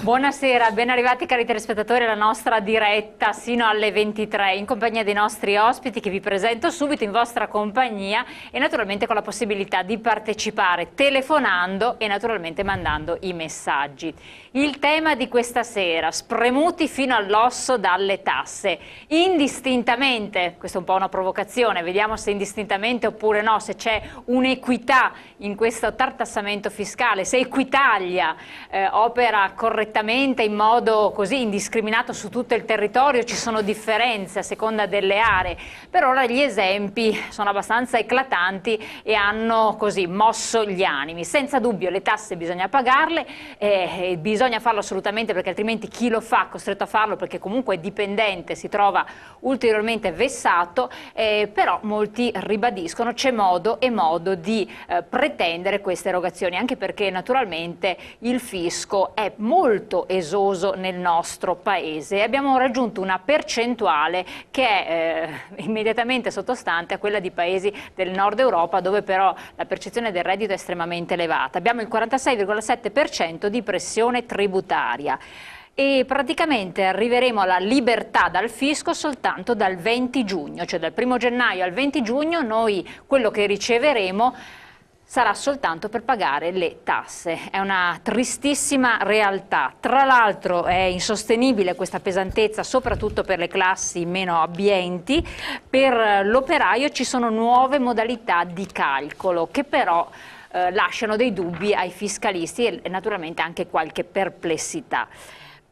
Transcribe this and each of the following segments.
Buonasera, ben arrivati cari telespettatori alla nostra diretta sino alle 23 in compagnia dei nostri ospiti che vi presento subito in vostra compagnia e naturalmente con la possibilità di partecipare telefonando e naturalmente mandando i messaggi. Il tema di questa sera, spremuti fino all'osso dalle tasse, indistintamente, questa è un po' una provocazione, vediamo se indistintamente oppure no, se c'è un'equità in questo tartassamento fiscale, se Equitalia opera correttamente in modo così indiscriminato su tutto il territorio, ci sono differenze a seconda delle aree. Per ora gli esempi sono abbastanza eclatanti e hanno così mosso gli animi. Senza dubbio le tasse bisogna pagarle, bisogna farlo assolutamente perché altrimenti chi lo fa costretto a farlo perché comunque è dipendente si trova ulteriormente vessato, però molti ribadiscono c'è modo e modo di pretendere queste erogazioni, anche perché naturalmente il fisco è molto esoso nel nostro paese e abbiamo raggiunto una percentuale che è immediatamente sottostante a quella di paesi del nord Europa dove però la percezione del reddito è estremamente elevata. Abbiamo il 46,7% di pressione tributaria e praticamente arriveremo alla libertà dal fisco soltanto dal 20 giugno, cioè dal 1° gennaio al 20 giugno noi quello che riceveremo sarà soltanto per pagare le tasse. È una tristissima realtà. Tra l'altro è insostenibile questa pesantezza soprattutto per le classi meno abbienti. Per l'operaio ci sono nuove modalità di calcolo che però lasciano dei dubbi ai fiscalisti e naturalmente anche qualche perplessità.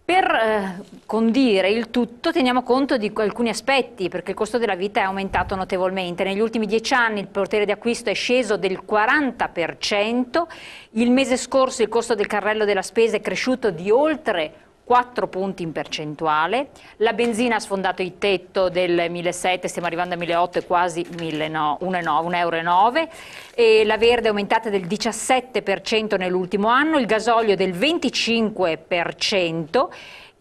Per condire il tutto teniamo conto di alcuni aspetti perché il costo della vita è aumentato notevolmente. Negli ultimi 10 anni il potere di acquisto è sceso del 40%, il mese scorso il costo del carrello della spesa è cresciuto di oltre 4 punti in percentuale, la benzina ha sfondato il tetto del 1.700, stiamo arrivando a 1.800 e quasi 1,09 €, e la verde è aumentata del 17% nell'ultimo anno, il gasolio del 25%,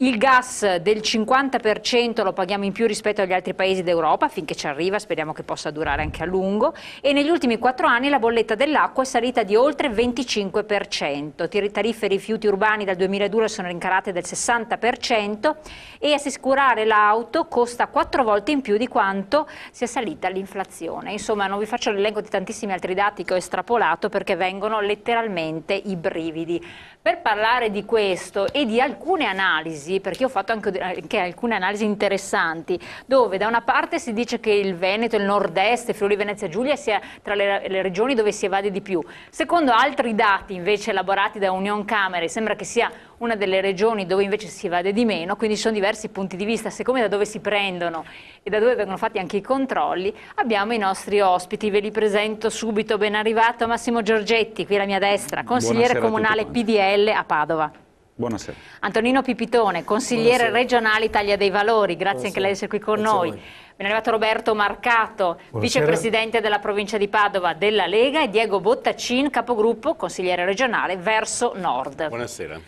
il gas del 50% lo paghiamo in più rispetto agli altri paesi d'Europa, finché ci arriva, speriamo che possa durare anche a lungo, e negli ultimi 4 anni la bolletta dell'acqua è salita di oltre 25%, tariffe rifiuti urbani dal 2002 sono rincarate del 60% e assicurare l'auto costa 4 volte in più di quanto sia salita l'inflazione. Insomma, non vi faccio l'elenco di tantissimi altri dati che ho estrapolato perché vengono letteralmente i brividi. Per parlare di questo e di alcune analisi, perché ho fatto anche alcune analisi interessanti, dove da una parte si dice che il Veneto, il nord-est, Friuli Venezia Giulia sia tra le regioni dove si evade di più. Secondo altri dati invece elaborati da Unioncamere sembra che sia una delle regioni dove invece si evade di meno, quindi ci sono diversi punti di vista, siccome da dove si prendono e da dove vengono fatti anche i controlli, abbiamo i nostri ospiti, ve li presento subito. Ben arrivato Massimo Giorgetti, qui alla mia destra, consigliere comunale PDL a Padova. Buonasera. Antonino Pipitone, consigliere regionale Italia dei Valori, grazie anche lei di essere qui con noi. Ben arrivato Roberto Marcato, vicepresidente della provincia di Padova della Lega, e Diego Bottacin, capogruppo, consigliere regionale Verso Nord. Buonasera.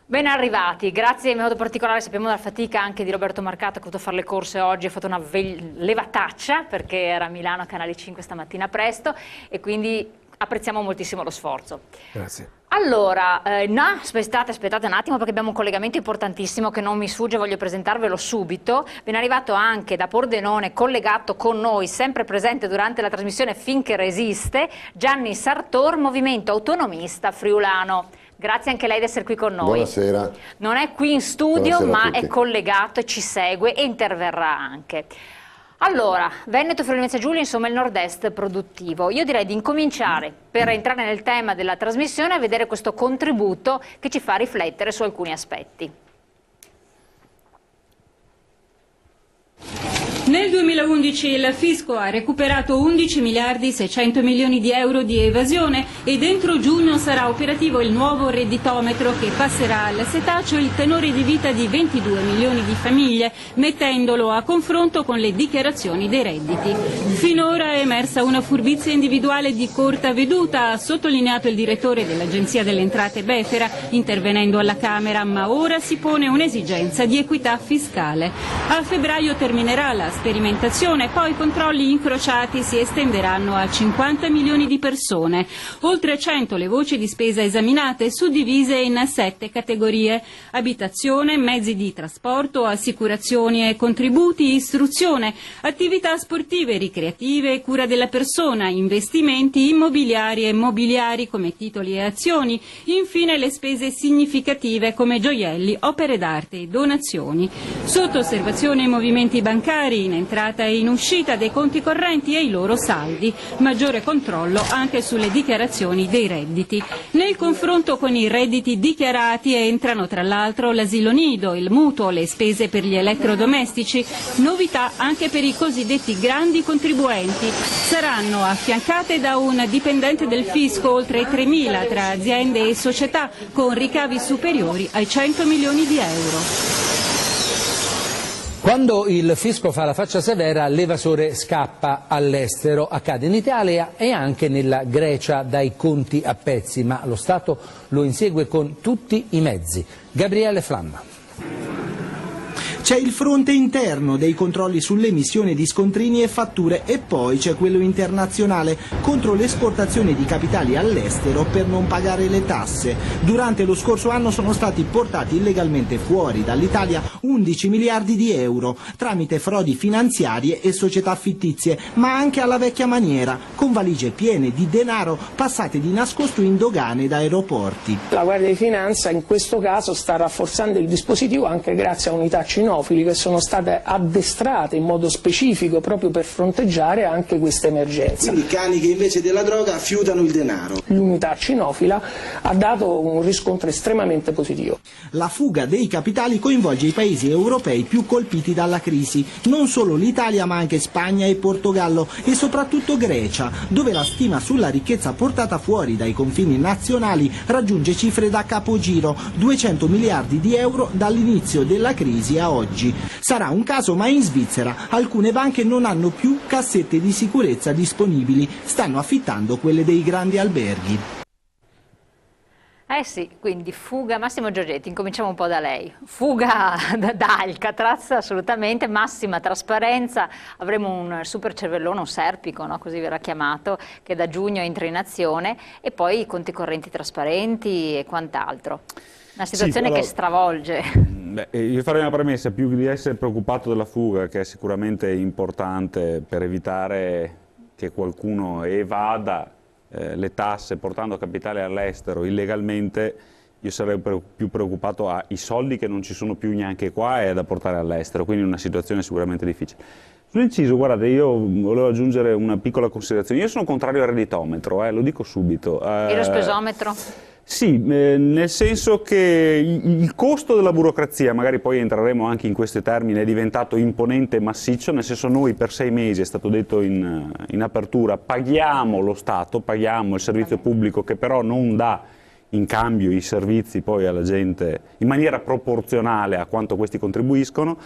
Ben arrivati, grazie in modo particolare, sappiamo dalla fatica anche di Roberto Marcato che ha potuto fare le corse oggi, ha fatto una levataccia perché era a Milano a Canale 5 stamattina presto e quindi apprezziamo moltissimo lo sforzo. Grazie. Allora, no, aspettate un attimo perché abbiamo un collegamento importantissimo che non mi sfugge, voglio presentarvelo subito. Ben arrivato anche da Pordenone, collegato con noi, sempre presente durante la trasmissione Finché Resiste, Gianni Sartor, Movimento Autonomista Friulano. Grazie anche lei di essere qui con noi. Buonasera. Non è qui in studio ma è tutti. collegato e ci segue e interverrà anche. Allora, Veneto, Friuli Venezia Giulia, insomma il nord-est produttivo. Io direi di incominciare per entrare nel tema della trasmissione a vedere questo contributo che ci fa riflettere su alcuni aspetti. Nel 2011 il fisco ha recuperato 11 miliardi 600 milioni di euro di evasione ed entro giugno sarà operativo il nuovo redditometro che passerà al setaccio il tenore di vita di 22 milioni di famiglie, mettendolo a confronto con le dichiarazioni dei redditi. Finora è emersa una furbizia individuale di corta veduta, ha sottolineato il direttore dell'Agenzia delle Entrate Befera, intervenendo alla Camera, ma ora si pone un'esigenza di equità fiscale. A febbraio terminerà la sperimentazione, poi i controlli incrociati si estenderanno a 50 milioni di persone. Oltre 100 le voci di spesa esaminate, suddivise in 7 categorie: abitazione, mezzi di trasporto, assicurazioni e contributi, istruzione, attività sportive, ricreative, cura della persona, investimenti immobiliari e mobiliari come titoli e azioni, infine le spese significative come gioielli, opere d'arte e donazioni. Sotto osservazione i movimenti bancari in entrata e in uscita dei conti correnti e i loro saldi. Maggiore controllo anche sulle dichiarazioni dei redditi. Nel confronto con i redditi dichiarati entrano tra l'altro l'asilo nido, il mutuo, le spese per gli elettrodomestici. Novità anche per i cosiddetti grandi contribuenti. Saranno affiancate da un dipendente del fisco oltre 3.000 tra aziende e società con ricavi superiori ai 100 milioni di euro. Quando il fisco fa la faccia severa, l'evasore scappa all'estero. Accade in Italia e anche nella Grecia dai conti a pezzi, ma lo Stato lo insegue con tutti i mezzi. Gabriele Flamma. C'è il fronte interno dei controlli sull'emissione di scontrini e fatture e poi c'è quello internazionale contro l'esportazione di capitali all'estero per non pagare le tasse. Durante lo scorso anno sono stati portati illegalmente fuori dall'Italia 11 miliardi di euro tramite frodi finanziarie e società fittizie, ma anche alla vecchia maniera, con valigie piene di denaro passate di nascosto in dogane ed aeroporti. La Guardia di Finanza in questo caso sta rafforzando il dispositivo anche grazie a unità cinofili che sono state addestrate in modo specifico proprio per fronteggiare anche questa emergenza. Quindi cani che invece della droga fiutano il denaro. L'unità cinofila ha dato un riscontro estremamente positivo. La fuga dei capitali coinvolge i paesi europei più colpiti dalla crisi, non solo l'Italia ma anche Spagna e Portogallo e soprattutto Grecia, dove la stima sulla ricchezza portata fuori dai confini nazionali raggiunge cifre da capogiro, 200 miliardi di euro dall'inizio della crisi a oggi. Sarà un caso, ma in Svizzera alcune banche non hanno più cassette di sicurezza disponibili, stanno affittando quelle dei grandi alberghi. Eh sì, quindi fuga, Massimo Giorgetti, incominciamo un po' da lei. Fuga da Alcatraz, assolutamente, massima trasparenza, avremo un super cervellone, un Serpico, no? Così verrà chiamato, che da giugno entra in azione, e poi i conti correnti trasparenti e quant'altro. Una situazione sì, allora, che stravolge. Io farei una premessa: più di essere preoccupato della fuga, che è sicuramente importante per evitare che qualcuno evada le tasse portando capitale all'estero illegalmente, io sarei più preoccupato ai soldi che non ci sono più neanche qua e da portare all'estero, quindi una situazione sicuramente difficile. Sull'inciso, guardate, io volevo aggiungere una piccola considerazione. Io sono contrario al redditometro, lo dico subito. E lo spesometro? Sì, nel senso che il costo della burocrazia, magari poi entreremo anche in questi termini, è diventato imponente e massiccio, nel senso noi per 6 mesi, è stato detto in apertura, paghiamo lo Stato, paghiamo il servizio pubblico che però non dà in cambio i servizi poi alla gente in maniera proporzionale a quanto questi contribuiscono,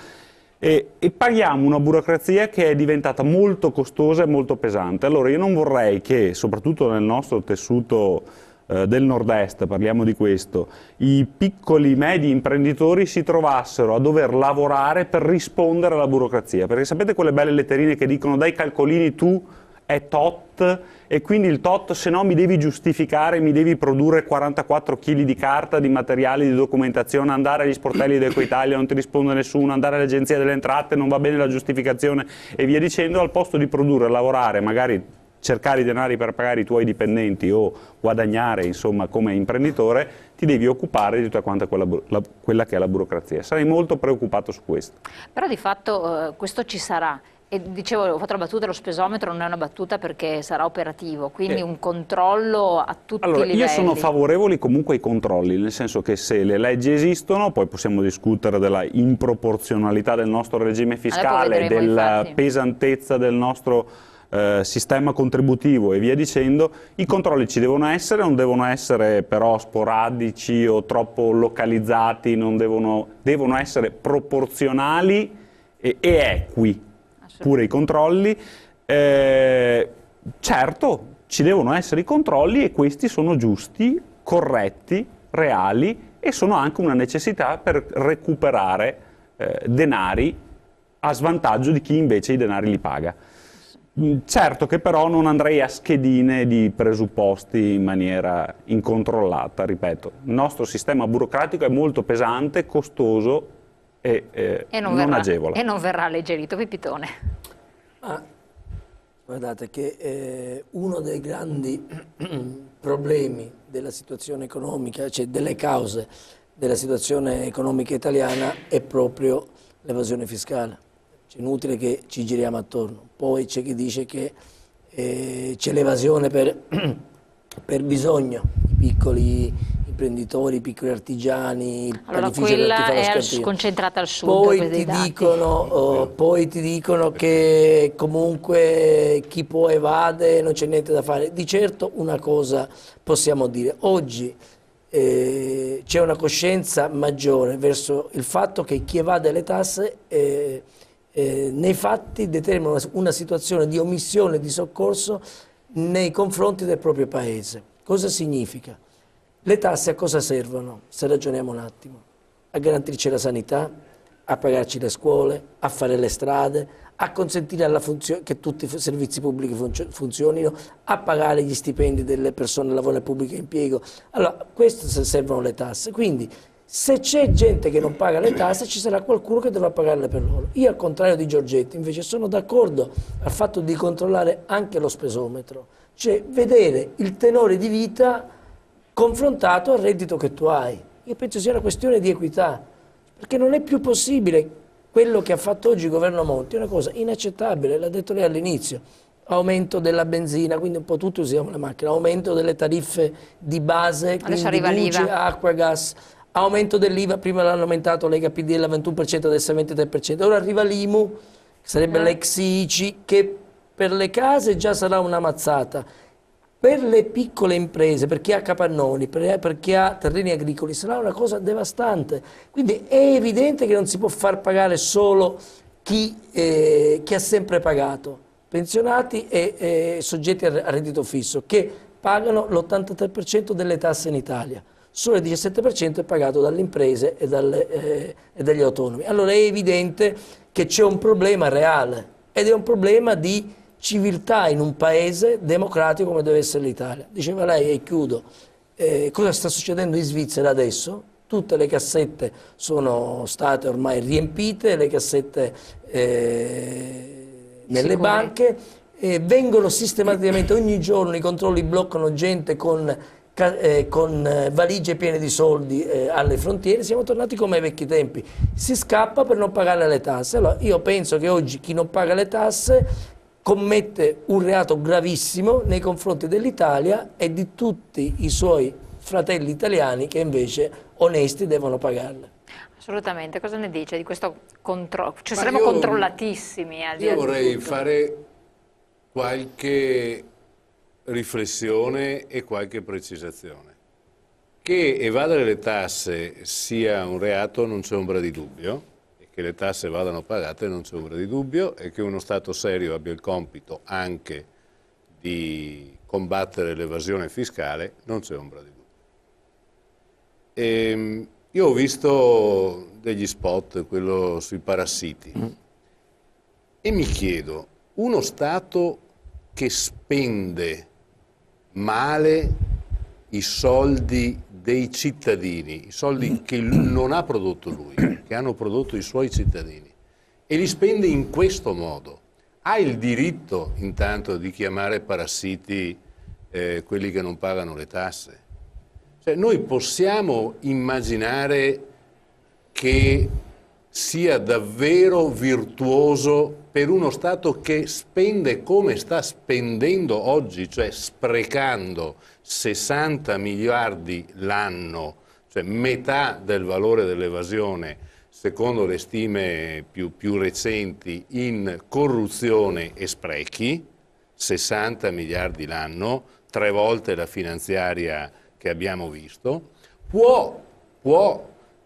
e paghiamo una burocrazia che è diventata molto costosa e molto pesante. Allora io non vorrei che, soprattutto nel nostro tessuto del nord-est, parliamo di questo, i piccoli medi imprenditori si trovassero a dover lavorare per rispondere alla burocrazia, perché sapete quelle belle letterine che dicono dai calcolini tu è tot e quindi il tot se no mi devi giustificare, mi devi produrre 44 kg di carta, di materiali, di documentazione, andare agli sportelli di Equitalia non ti risponde nessuno, andare all'agenzia delle entrate non va bene la giustificazione e via dicendo, al posto di produrre, lavorare, magari cercare i denari per pagare i tuoi dipendenti o guadagnare, insomma, come imprenditore, ti devi occupare di tutta quanta quella che è la burocrazia. Sarei molto preoccupato su questo. Però di fatto questo ci sarà. E dicevo, ho fatto la battuta, lo spesometro non è una battuta perché sarà operativo, quindi un controllo a tutti i livelli. Io sono favorevole comunque ai controlli, nel senso che se le leggi esistono, poi possiamo discutere della improporzionalità del nostro regime fiscale, della pesantezza del nostro sistema contributivo e via dicendo, i controlli ci devono essere, non devono essere però sporadici o troppo localizzati, devono essere proporzionali e equi, pure i controlli. Certo, ci devono essere i controlli e questi sono giusti, corretti, reali e sono anche una necessità per recuperare denari a svantaggio di chi invece i denari li paga. Certo che però non andrei a schedine di presupposti in maniera incontrollata, ripeto. Il nostro sistema burocratico è molto pesante, costoso e non agevola. E non verrà alleggerito. Pipitone. Guardate che uno dei grandi problemi della situazione economica, cioè delle cause della situazione economica italiana, è proprio l'evasione fiscale. È inutile che ci giriamo attorno. Poi c'è chi dice che c'è l'evasione per bisogno, i piccoli imprenditori, i piccoli artigiani, il panificio quella che fa è concentrata al sud. Poi ti dicono che comunque chi può evade, non c'è niente da fare. Di certo una cosa possiamo dire: oggi c'è una coscienza maggiore verso il fatto che chi evade le tasse nei fatti determina una situazione di omissione di soccorso nei confronti del proprio paese. Cosa significa? Le tasse a cosa servono? Se ragioniamo un attimo: a garantirci la sanità, a pagarci le scuole, a fare le strade, a consentire che tutti i servizi pubblici funzionino, a pagare gli stipendi delle persone che lavorano nel pubblico impiego. Allora, questo servono le tasse. Quindi, se c'è gente che non paga le tasse, ci sarà qualcuno che dovrà pagarle per loro. Io, al contrario di Giorgetti, invece sono d'accordo al fatto di controllare anche lo spesometro, cioè vedere il tenore di vita confrontato al reddito che tu hai. Io penso sia una questione di equità, perché non è più possibile quello che ha fatto oggi il governo Monti, è una cosa inaccettabile, l'ha detto lei all'inizio: aumento della benzina, quindi un po' tutti usiamo le macchine, aumento delle tariffe di base, quindi luce, acqua, gas, aumento dell'IVA, prima l'hanno aumentato Lega PD dal 21% adesso al 23%, ora arriva l'IMU, che sarebbe l'ex ICI, che per le case già sarà una mazzata. Per le piccole imprese, per chi ha capannoni, per chi ha terreni agricoli, sarà una cosa devastante. Quindi è evidente che non si può far pagare solo chi ha sempre pagato. Pensionati e soggetti a reddito fisso, che pagano l'83% delle tasse in Italia. Solo il 17% è pagato dalle imprese e dagli autonomi. Allora è evidente che c'è un problema reale, ed è un problema di civiltà in un paese democratico come deve essere l'Italia. Diceva lei, e chiudo, cosa sta succedendo in Svizzera adesso? Tutte le cassette sono state ormai riempite, le cassette nelle banche, vengono sistematicamente, ogni giorno i controlli bloccano gente con valigie piene di soldi alle frontiere. Siamo tornati come ai vecchi tempi, si scappa per non pagare le tasse. Allora io penso che oggi chi non paga le tasse commette un reato gravissimo nei confronti dell'Italia e di tutti i suoi fratelli italiani che invece onesti devono pagarle. Assolutamente. Cosa ne dice di questo controllo? Cioè, saremo controllatissimi. Io vorrei fare qualche riflessione e qualche precisazione. Che evadere le tasse sia un reato non c'è ombra di dubbio, che le tasse vadano pagate non c'è ombra di dubbio, e che uno Stato serio abbia il compito anche di combattere l'evasione fiscale non c'è ombra di dubbio. Io ho visto degli spot, quello sui parassiti, e mi chiedo, uno Stato che spende male i soldi dei cittadini, i soldi che non ha prodotto lui, che hanno prodotto i suoi cittadini, e li spende in questo modo, ha il diritto intanto di chiamare parassiti quelli che non pagano le tasse? Cioè, noi possiamo immaginare che sia davvero virtuoso per uno Stato che spende come sta spendendo oggi, cioè sprecando 60 miliardi l'anno, cioè metà del valore dell'evasione, secondo le stime più recenti, in corruzione e sprechi, 60 miliardi l'anno, 3 volte la finanziaria che abbiamo visto, può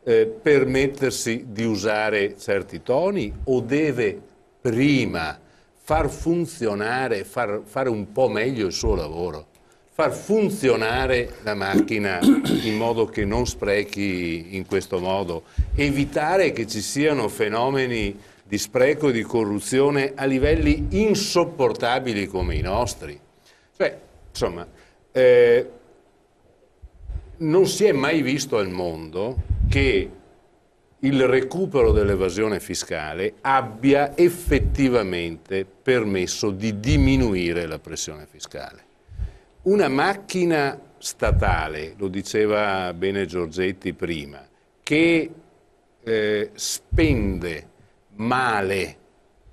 permettersi di usare certi toni, o deve prima far funzionare, fare un po' meglio il suo lavoro, far funzionare la macchina in modo che non sprechi in questo modo, evitare che ci siano fenomeni di spreco e di corruzione a livelli insopportabili come i nostri. Cioè, insomma, non si è mai visto al mondo che il recupero dell'evasione fiscale abbia effettivamente permesso di diminuire la pressione fiscale. Una macchina statale, lo diceva bene Giorgetti prima, che spende male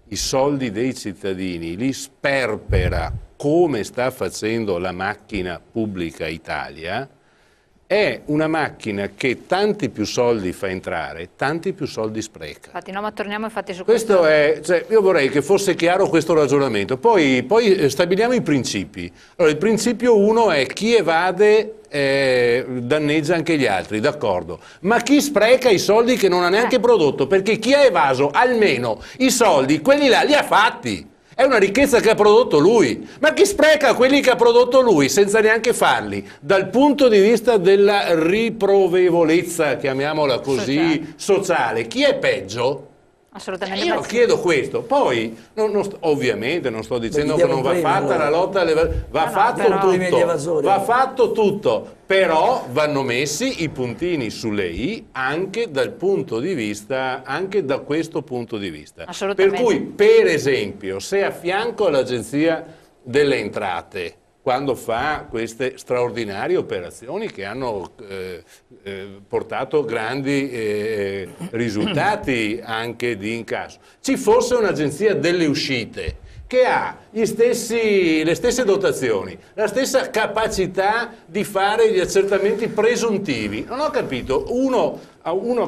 i soldi dei cittadini, li sperpera come sta facendo la macchina pubblica Italia, è una macchina che tanti più soldi fa entrare, tanti più soldi spreca. Infatti, no, ma torniamo infatti su questo. Io vorrei che fosse chiaro questo ragionamento. Poi stabiliamo i principi. Allora, il principio 1 è: chi evade danneggia anche gli altri, d'accordo. Ma chi spreca i soldi che non ha neanche prodotto? Perché chi ha evaso almeno i soldi, quelli là li ha fatti. È una ricchezza che ha prodotto lui, ma chi spreca quelli che ha prodotto lui senza neanche farli? Dal punto di vista della riprovevolezza, chiamiamola così, sociale, chi è peggio? Assolutamente. Io chiedo questo. Poi, ovviamente non sto dicendo che non va fatta la lotta all'evasione, va fatto tutto, però vanno messi i puntini sulle i anche dal punto di vista, anche da questo punto di vista. Per cui, per esempio, se a fianco all'Agenzia delle Entrate, quando fa queste straordinarie operazioni che hanno portato grandi risultati anche di incasso, ci fosse un'agenzia delle uscite che ha le stesse dotazioni, la stessa capacità di fare gli accertamenti presuntivi. Non ho capito, uno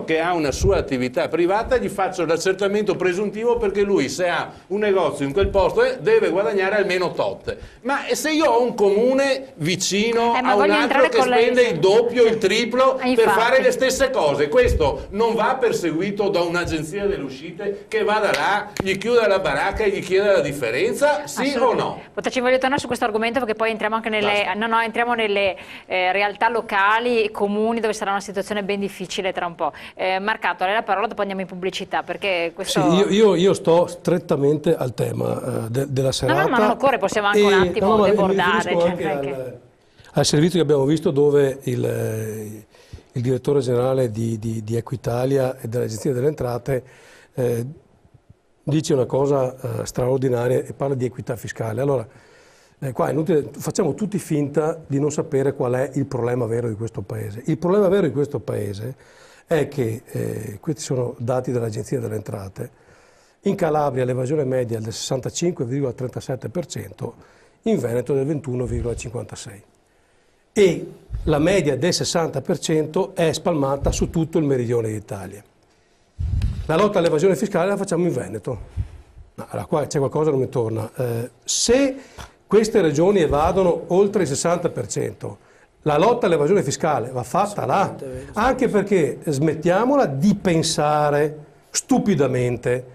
che ha una sua attività privata gli faccio l'accertamento presuntivo perché lui, se ha un negozio in quel posto, deve guadagnare almeno tot. Ma se io ho un comune vicino a un altro che spende il doppio, il triplo per fare le stesse cose, questo non va perseguito da un'agenzia delle uscite che vada là, gli chiuda la baracca e gli chieda la differenza, sì o no? Ci voglio tornare su questo argomento perché poi entriamo anche entriamo nelle realtà locali e comuni dove sarà una situazione ben difficile tra un po'. Marcato, a lei la parola, dopo andiamo in pubblicità perché questo... Sì, io sto strettamente al tema della serata. No, ma non occorre, possiamo anche un attimo debordare. Al servizio che abbiamo visto, dove il direttore generale di Equitalia e dell'Agenzia delle Entrate dice una cosa straordinaria e parla di equità fiscale. Allora, qua è inutile, facciamo tutti finta di non sapere qual è il problema vero di questo Paese. Il problema vero di questo Paese è che, questi sono dati dell'Agenzia delle Entrate, in Calabria l'evasione media è del 65,37%, in Veneto del 21,56%. E la media del 60% è spalmata su tutto il meridione d'Italia. La lotta all'evasione fiscale la facciamo in Veneto. No, allora qua c'è qualcosa che non mi torna. Se queste regioni evadono oltre il 60%, la lotta all'evasione fiscale va fatta là, anche perché smettiamola di pensare stupidamente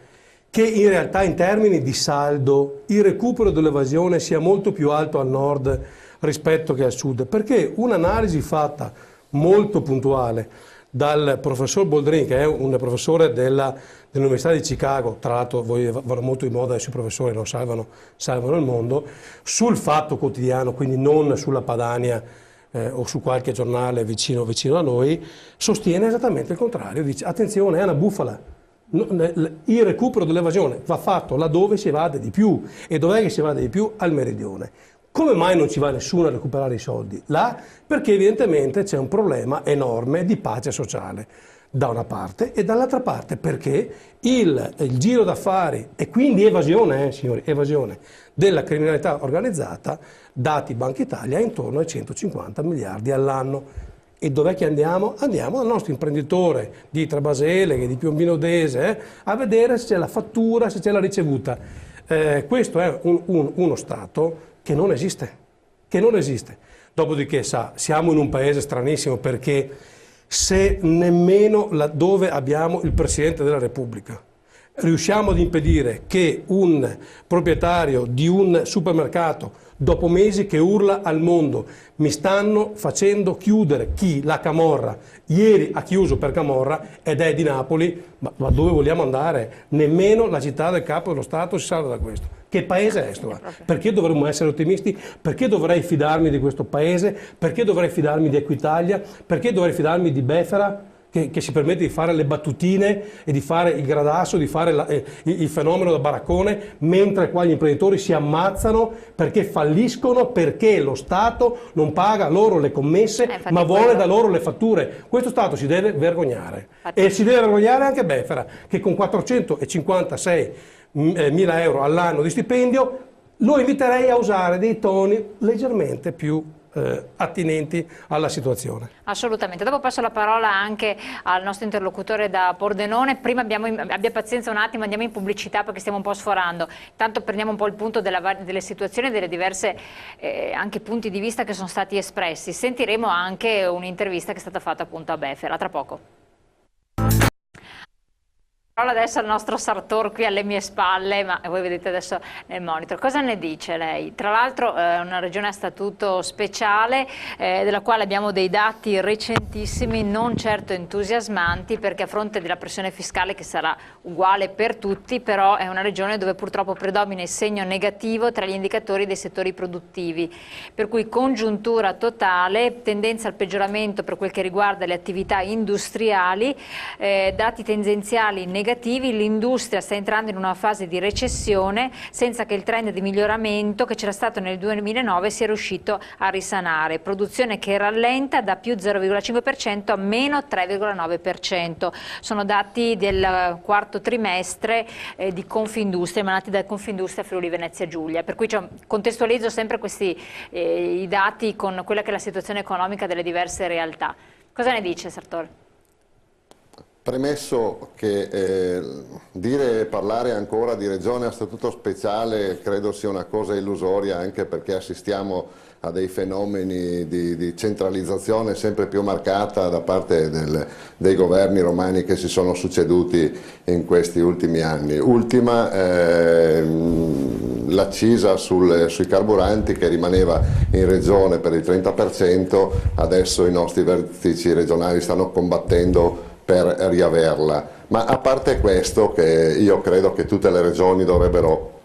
che in realtà in termini di saldo il recupero dell'evasione sia molto più alto al nord rispetto che al sud, perché un'analisi fatta molto puntuale dal professor Boldrin, che è un professore dell'Università di Chicago, tra l'altro voi vanno molto di moda i suoi professori, non salvano il mondo, sul Fatto Quotidiano, quindi non sulla Padania o su qualche giornale vicino a noi, sostiene esattamente il contrario, dice attenzione, è una bufala, il recupero dell'evasione va fatto laddove si evade di più, e dov'è che si evade di più? Al meridione. Come mai non ci va nessuno a recuperare i soldi? Là, perché evidentemente c'è un problema enorme di pace sociale, da una parte, e dall'altra parte perché il giro d'affari e quindi evasione, signori, evasione della criminalità organizzata, dati Banca Italia, è intorno ai 150 miliardi all'anno. E dov'è che andiamo? Andiamo dal nostro imprenditore di Trabasele, di Piombino Dese, a vedere se c'è la fattura, se c'è la ricevuta. Questo è uno Stato che non esiste, Dopodiché, siamo in un paese stranissimo, perché se nemmeno laddove abbiamo il Presidente della Repubblica riusciamo ad impedire che un proprietario di un supermercato, dopo mesi che urla al mondo, mi stanno facendo chiudere, chi? La Camorra, ieri ha chiuso per Camorra ed è di Napoli, ma dove vogliamo andare? Nemmeno la città del capo dello Stato si salva da questo. Che paese è questo? Perché dovremmo essere ottimisti? Perché dovrei fidarmi di questo paese? Perché dovrei fidarmi di Equitalia? Perché dovrei fidarmi di Befera? Che si permette di fare le battutine e di fare il gradasso, di fare il fenomeno da baraccone, mentre qua gli imprenditori si ammazzano perché falliscono, perché lo Stato non paga loro le commesse, ma vuole da loro le fatture. Questo Stato si deve vergognare. E si deve vergognare anche Befera, che con 456 mila euro all'anno di stipendio lo inviterei a usare dei toni leggermente più attinenti alla situazione. Assolutamente. Dopo passo la parola anche al nostro interlocutore da Pordenone. Prima abbia pazienza un attimo, andiamo in pubblicità perché stiamo un po' sforando. Tanto prendiamo un po' il punto delle situazioni e delle diverse anche punti di vista che sono stati espressi. Sentiremo anche un'intervista che è stata fatta appunto a Befera. Tra poco. Adesso al nostro Sartor qui alle mie spalle, ma voi vedete adesso nel monitor. Cosa ne dice lei? Tra l'altro è una regione a statuto speciale della quale abbiamo dei dati recentissimi, non certo entusiasmanti, perché a fronte della pressione fiscale che sarà uguale per tutti, però è una regione dove purtroppo predomina il segno negativo tra gli indicatori dei settori produttivi, per cui congiuntura totale, tendenza al peggioramento per quel che riguarda le attività industriali, dati tendenziali negativi. L'industria sta entrando in una fase di recessione senza che il trend di miglioramento che c'era stato nel 2009 sia riuscito a risanare. Produzione che rallenta da più 0,5% a meno 3,9%. Sono dati del quarto trimestre di Confindustria, emanati da Confindustria Friuli Venezia Giulia. Per cui contestualizzo sempre questi i dati con quella che è la situazione economica delle diverse realtà. Cosa ne dice, Sartor? Premesso che parlare ancora di regione a statuto speciale credo sia una cosa illusoria, anche perché assistiamo a dei fenomeni di centralizzazione sempre più marcata da parte dei governi romani che si sono succeduti in questi ultimi anni. Ultima, l'accisa sui carburanti che rimaneva in regione per il 30%, adesso i nostri vertici regionali stanno combattendo per riaverla. Ma a parte questo, che io credo che tutte le regioni dovrebbero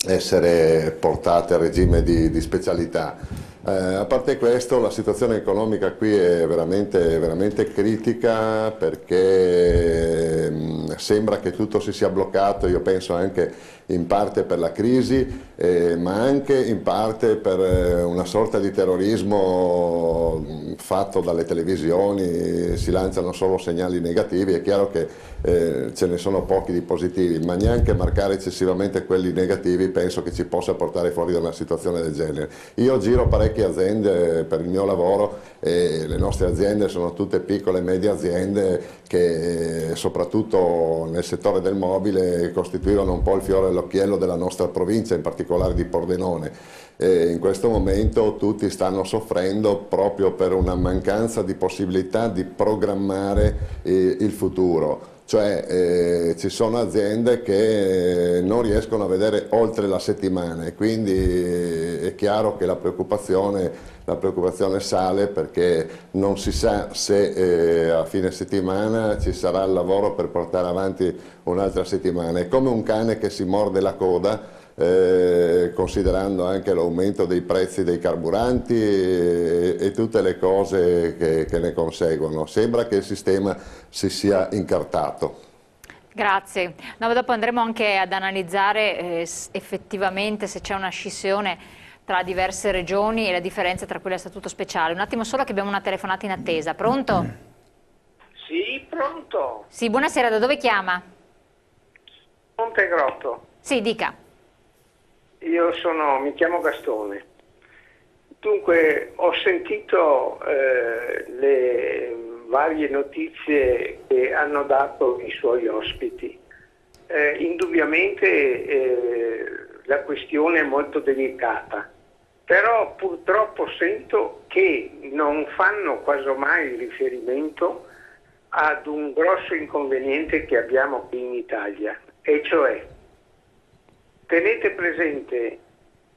essere portate a regime di specialità, a parte questo la situazione economica qui è veramente critica, perché sembra che tutto si sia bloccato, io penso anche in parte per la crisi, ma anche in parte per una sorta di terrorismo fatto dalle televisioni, si lanciano solo segnali negativi. È chiaro che ce ne sono pochi di positivi, ma neanche marcare eccessivamente quelli negativi penso che ci possa portare fuori da una situazione del genere. Io giro parecchie aziende per il mio lavoro e le nostre aziende sono tutte piccole e medie aziende che soprattutto nel settore del mobile costituivano un po' il fiore all'occhiello della nostra provincia, in particolare di Pordenone. In questo momento tutti stanno soffrendo proprio per una mancanza di possibilità di programmare il futuro. Cioè ci sono aziende che non riescono a vedere oltre la settimana e quindi è chiaro che la preoccupazione sale, perché non si sa se a fine settimana ci sarà il lavoro per portare avanti un'altra settimana. È come un cane che si morde la coda, considerando anche l'aumento dei prezzi dei carburanti e tutte le cose che ne conseguono. Sembra che il sistema si sia incartato. Grazie. Dopo andremo anche ad analizzare effettivamente se c'è una scissione tra diverse regioni e la differenza tra quelle a statuto speciale. Un attimo solo che abbiamo una telefonata in attesa. Pronto? Sì, pronto. Sì, buonasera, da dove chiama? Montegrotto. Sì, dica. Mi chiamo Gastone. Dunque, ho sentito le varie notizie che hanno dato i suoi ospiti. Indubbiamente la questione è molto delicata, però purtroppo sento che non fanno quasi mai riferimento ad un grosso inconveniente che abbiamo qui in Italia, e cioè tenete presente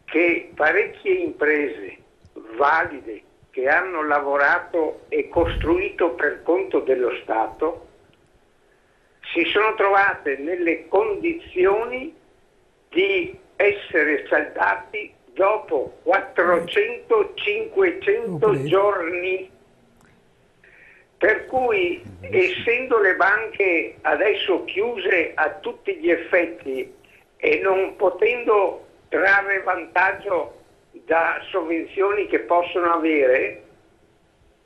che parecchie imprese valide che hanno lavorato e costruito per conto dello Stato si sono trovate nelle condizioni di essere saldati dopo 400-500 giorni. Per cui, essendo le banche adesso chiuse a tutti gli effetti e non potendo trarre vantaggio da sovvenzioni che possono avere,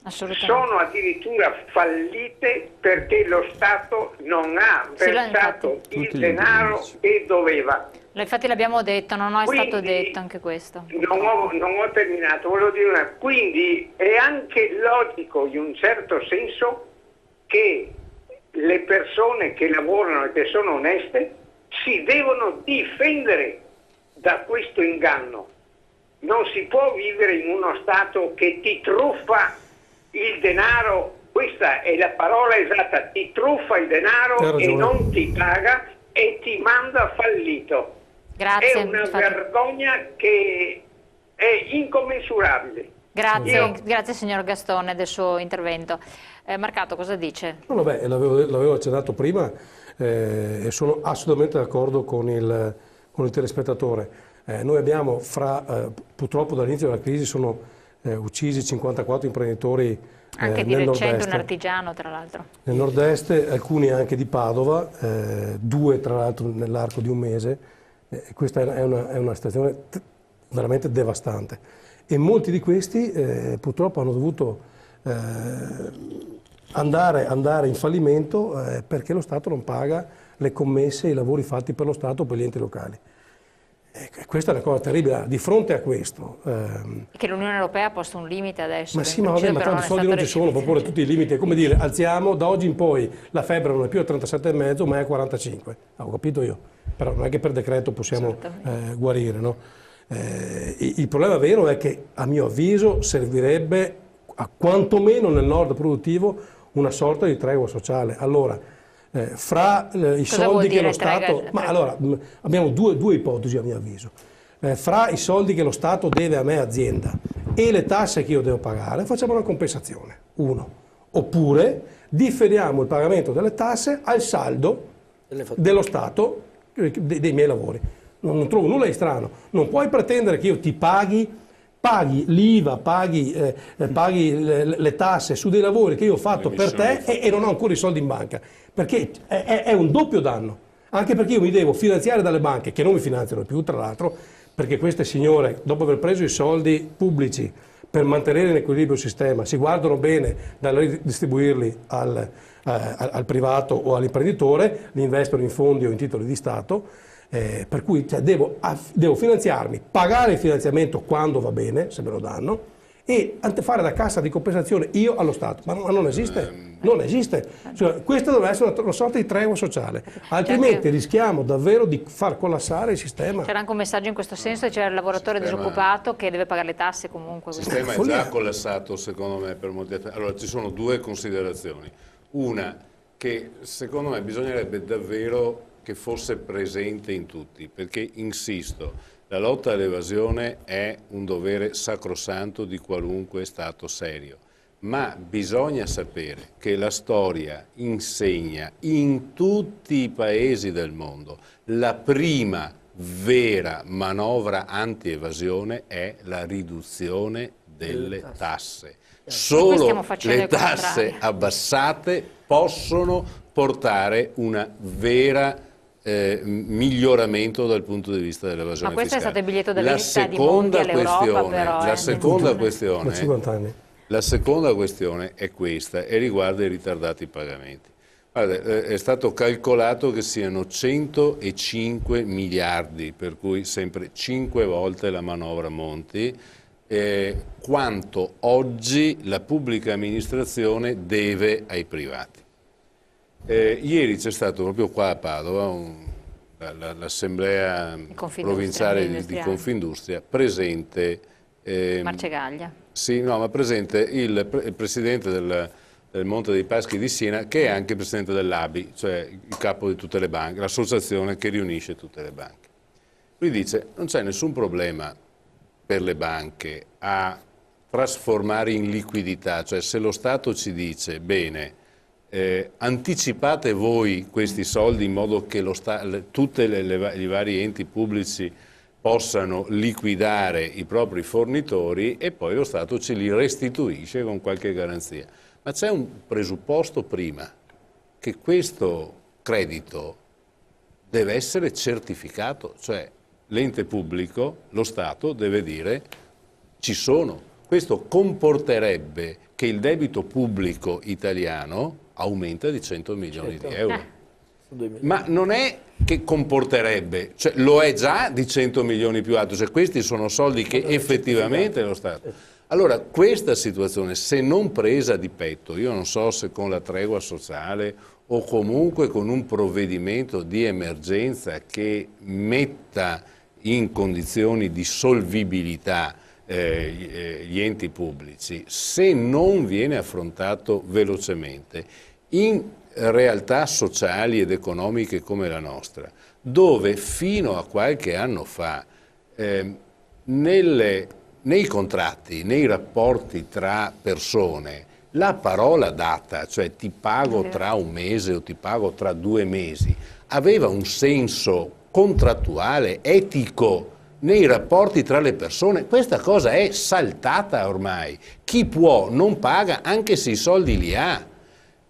sono addirittura fallite perché lo Stato non ha versato il denaro che doveva. Infatti l'abbiamo detto, è stato detto anche questo. Non ho terminato, volevo dire quindi è anche logico in un certo senso che le persone che lavorano e che sono oneste si devono difendere da questo inganno. Non si può vivere in uno Stato che ti truffa il denaro, questa è la parola esatta, ti truffa il denaro e non ti paga e ti manda fallito. Grazie. È una vergogna che è incommensurabile. Grazie signor Gastone del suo intervento. Marcato, cosa dice? L'avevo accennato prima e sono assolutamente d'accordo con il telespettatore. Noi abbiamo purtroppo dall'inizio della crisi sono uccisi 54 imprenditori anche di recente un artigiano tra l'altro. Nel nord-est, alcuni anche di Padova, 2 tra l'altro nell'arco di un mese. Questa è una situazione veramente devastante e molti di questi purtroppo hanno dovuto andare in fallimento perché lo Stato non paga le commesse e i lavori fatti per lo Stato o per gli enti locali. Questa è una cosa terribile. Di fronte a questo che l'Unione Europea ha posto un limite adesso. Ma sì, ma tanti soldi non ci sono per porre tutti i limiti. È come dire, alziamo da oggi in poi la febbre non è più a 37,5 ma è a 45. Ho capito io, però non è che per decreto possiamo guarire, no? Il problema vero è che a mio avviso servirebbe quantomeno nel nord produttivo una sorta di tregua sociale. Allora fra i soldi che lo Stato... Ma allora, abbiamo due ipotesi a mio avviso. Fra i soldi che lo Stato deve a me azienda e le tasse che io devo pagare, facciamo una compensazione, oppure differiamo il pagamento delle tasse al saldo dello Stato dei miei lavori. Non trovo nulla di strano. Non puoi pretendere che io ti paghi l'IVA, paghi le tasse su dei lavori che io ho fatto per te e non ho ancora i soldi in banca, perché è un doppio danno, anche perché io mi devo finanziare dalle banche, che non mi finanziano più tra l'altro, perché queste signore, dopo aver preso i soldi pubblici per mantenere in equilibrio il sistema, si guardano bene dal ridistribuirli al privato o all'imprenditore, li investono in fondi o in titoli di Stato. Per cui devo finanziarmi, pagare il finanziamento quando va bene, se me lo danno, e fare da cassa di compensazione io allo Stato. Ma non esiste, non esiste. Cioè, questa deve essere una sorta di tregua sociale, altrimenti rischiamo davvero di far collassare il sistema. C'era anche un messaggio in questo senso, c'è il lavoratore disoccupato che deve pagare le tasse comunque. Il sistema è già collassato secondo me per molti altri. Allora ci sono 2 considerazioni. Una, che secondo me bisognerebbe davvero che fosse presente in tutti, perché insisto, la lotta all'evasione è un dovere sacrosanto di qualunque Stato serio, ma bisogna sapere che la storia insegna in tutti i paesi del mondo la prima vera manovra anti-evasione è la riduzione delle tasse. Solo le tasse abbassate possono portare una vera miglioramento dal punto di vista dell'evasione fiscale. Ma questo è stato il biglietto della visita di Monti all'Europa, però. La seconda questione è questa e riguarda i ritardati pagamenti. Guarda, è stato calcolato che siano 105 miliardi, per cui sempre 5 volte la manovra Monti, quanto oggi la pubblica amministrazione deve ai privati. Ieri c'è stato proprio qua a Padova l'assemblea provinciale di Confindustria, presente Marcegaglia. Sì, no, ma presente il presidente del Monte dei Paschi di Siena, che è anche presidente dell'ABI, cioè il capo di tutte le banche, l'associazione che riunisce tutte le banche. Lui dice: non c'è nessun problema per le banche a trasformare in liquidità, cioè se lo Stato ci dice bene, anticipate voi questi soldi in modo che tutti i vari enti pubblici possano liquidare i propri fornitori e poi lo Stato ce li restituisce con qualche garanzia. Ma c'è un presupposto prima, che questo credito deve essere certificato, cioè l'ente pubblico, lo Stato, deve dire ci sono. Questo comporterebbe che il debito pubblico italiano aumenta di 100 milioni di euro. Ma non è che comporterebbe, cioè lo è già di 100 milioni più alto, cioè questi sono soldi che effettivamente lo Stato. Allora questa situazione, se non presa di petto, io non so se con la tregua sociale o comunque con un provvedimento di emergenza che metta in condizioni di solvibilità gli enti pubblici, se non viene affrontato velocemente in realtà sociali ed economiche come la nostra, dove fino a qualche anno fa nei contratti, nei rapporti tra persone, la parola data, cioè ti pago tra un mese o ti pago tra 2 mesi, aveva un senso contrattuale, etico nei rapporti tra le persone. Questa cosa è saltata ormai. Chi può non paga anche se i soldi li ha.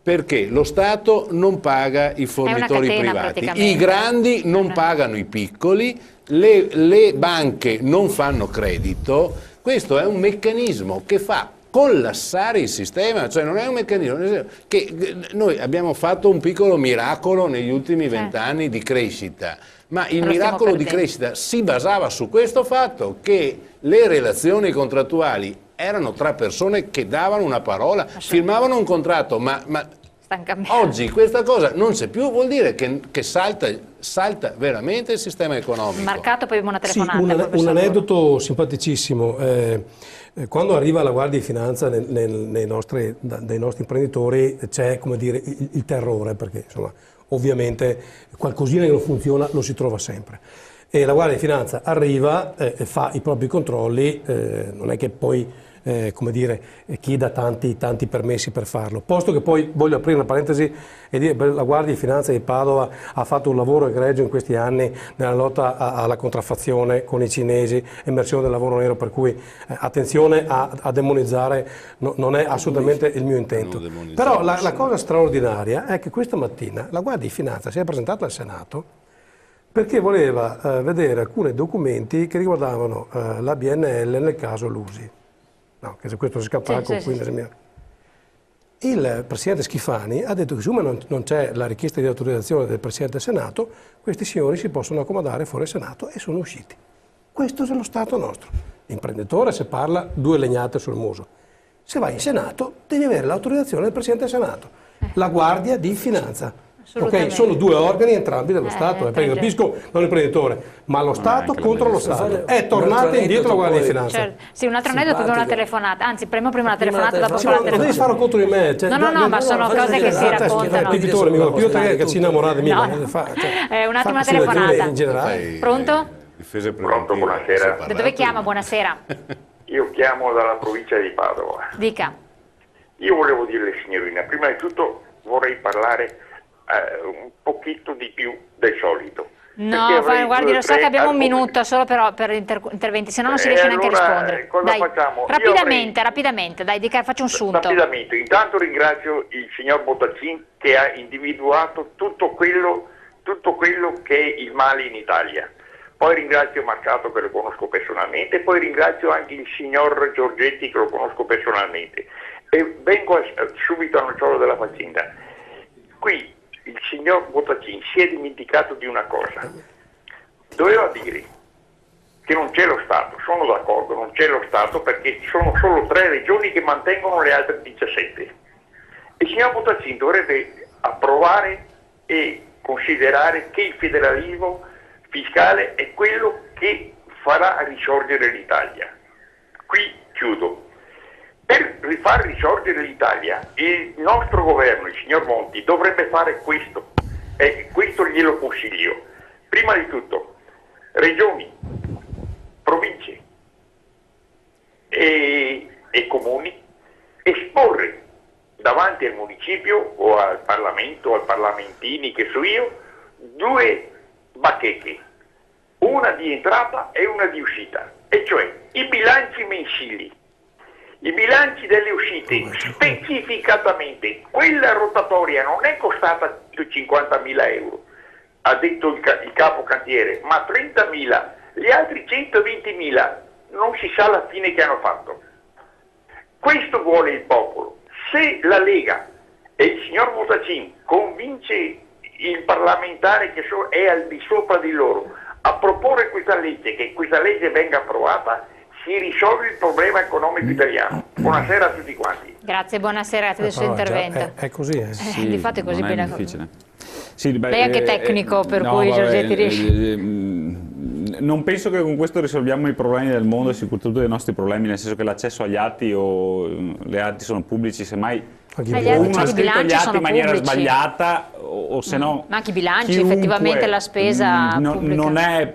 Perché lo Stato non paga i fornitori privati, i grandi non pagano i piccoli, le banche non fanno credito. Questo è un meccanismo che fa collassare il sistema, cioè non è un meccanismo che noi abbiamo fatto un piccolo miracolo negli ultimi 20 anni di crescita, ma il miracolo di crescita si basava su questo fatto che le relazioni contrattuali erano tra persone che davano una parola, firmavano un contratto, ma oggi questa cosa non c'è più, vuol dire che salta veramente il sistema economico. Marcato, poi abbiamo una telefonata. Sì, un aneddoto simpaticissimo. Quando arriva la Guardia di Finanza dai nostri imprenditori c'è, come dire, il terrore, perché insomma ovviamente qualcosina che non funziona lo si trova sempre. E la Guardia di Finanza arriva e fa i propri controlli, non è che poi come dire, chieda tanti permessi per farlo. Posto che poi voglio aprire una parentesi e dire che la Guardia di Finanza di Padova ha fatto un lavoro egregio in questi anni nella lotta alla contraffazione con i cinesi, emersione del lavoro nero, per cui attenzione a demonizzare, non è assolutamente il mio intento. Però la cosa straordinaria è che questa mattina la Guardia di Finanza si è presentata al Senato perché voleva vedere alcuni documenti che riguardavano la BNL nel caso Lusi. No, che se questo si scappa con 15 milioni. Il Presidente Schifani ha detto che siccome non c'è la richiesta di autorizzazione del Presidente del Senato, questi signori si possono accomodare fuori il Senato e sono usciti. Questo è lo Stato nostro. L'imprenditore, se parla, 2 legnate sul muso. Se vai in Senato devi avere l'autorizzazione del Presidente del Senato. La Guardia di Finanza. Ok, sono 2 organi entrambi dello Stato, perché capisco non l'imprenditore, ma lo Stato contro lo Stato. È tornata indietro la Guardia di Finanza. Certo. Sì, un altro aneddoto, prima una telefonata, anzi prima la telefonata, dopo la telefonata. Non devi farlo contro di me. Cioè, no, ma sono cose che si raccontano. Pipitore, più te che ci innamorate mia. Un attimo una telefonata. Pronto? Pronto, buonasera. Da dove chiama? Buonasera. Io chiamo dalla provincia di Padova. Dica. Io volevo dirle, signorina, prima di tutto vorrei parlare un pochino di più del solito. No, guardi, lo sa che abbiamo un minuto solo per interventi, se no non si riesce neanche a rispondere. Cosa facciamo? Rapidamente, dai, faccio un sunto. Rapidamente, intanto ringrazio il signor Bottacin che ha individuato tutto quello che è il male in Italia. Poi ringrazio Marcato che lo conosco personalmente, e poi ringrazio anche il signor Giorgetti che lo conosco personalmente. E vengo subito al nocciolo della faccenda. Qui il signor Bottacin si è dimenticato di una cosa. Doveva dire che non c'è lo Stato, sono d'accordo, non c'è lo Stato perché ci sono solo 3 regioni che mantengono le altre 17. Il signor Bottacin dovrebbe approvare e considerare che il federalismo fiscale è quello che farà risorgere l'Italia. Qui chiudo. Per rifar risorgere l'Italia, il nostro governo, il signor Monti, dovrebbe fare questo, e questo glielo consiglio. Prima di tutto, regioni, province e comuni, esporre davanti al municipio o al Parlamento, al parlamentini, che so io, 2 bacheche, una di entrata e una di uscita, e cioè i bilanci mensili, i bilanci delle uscite, specificatamente. Quella rotatoria non è costata 150.000 euro, ha detto il capo cantiere, ma 30.000, gli altri 120.000 non si sa la fine che hanno fatto. Questo vuole il popolo. Se la Lega e il signor Bottacin convince il parlamentare che è al di sopra di loro a proporre questa legge, che questa legge venga approvata, si risolve il problema economico italiano. Buonasera a tutti quanti. Grazie, buonasera, grazie del suo intervento. È così, Sì, di fatto è così non bene. è difficile. Sì, Lei è anche tecnico, per cui Giorgetti riesce. Non penso che con questo risolviamo i problemi del mondo e soprattutto dei nostri problemi, nel senso che l'accesso agli atti o le atti sono pubblici, semmai uno ha scritto gli atti in maniera sbagliata o se no... Ma anche i bilanci, effettivamente la spesa pubblica. Non è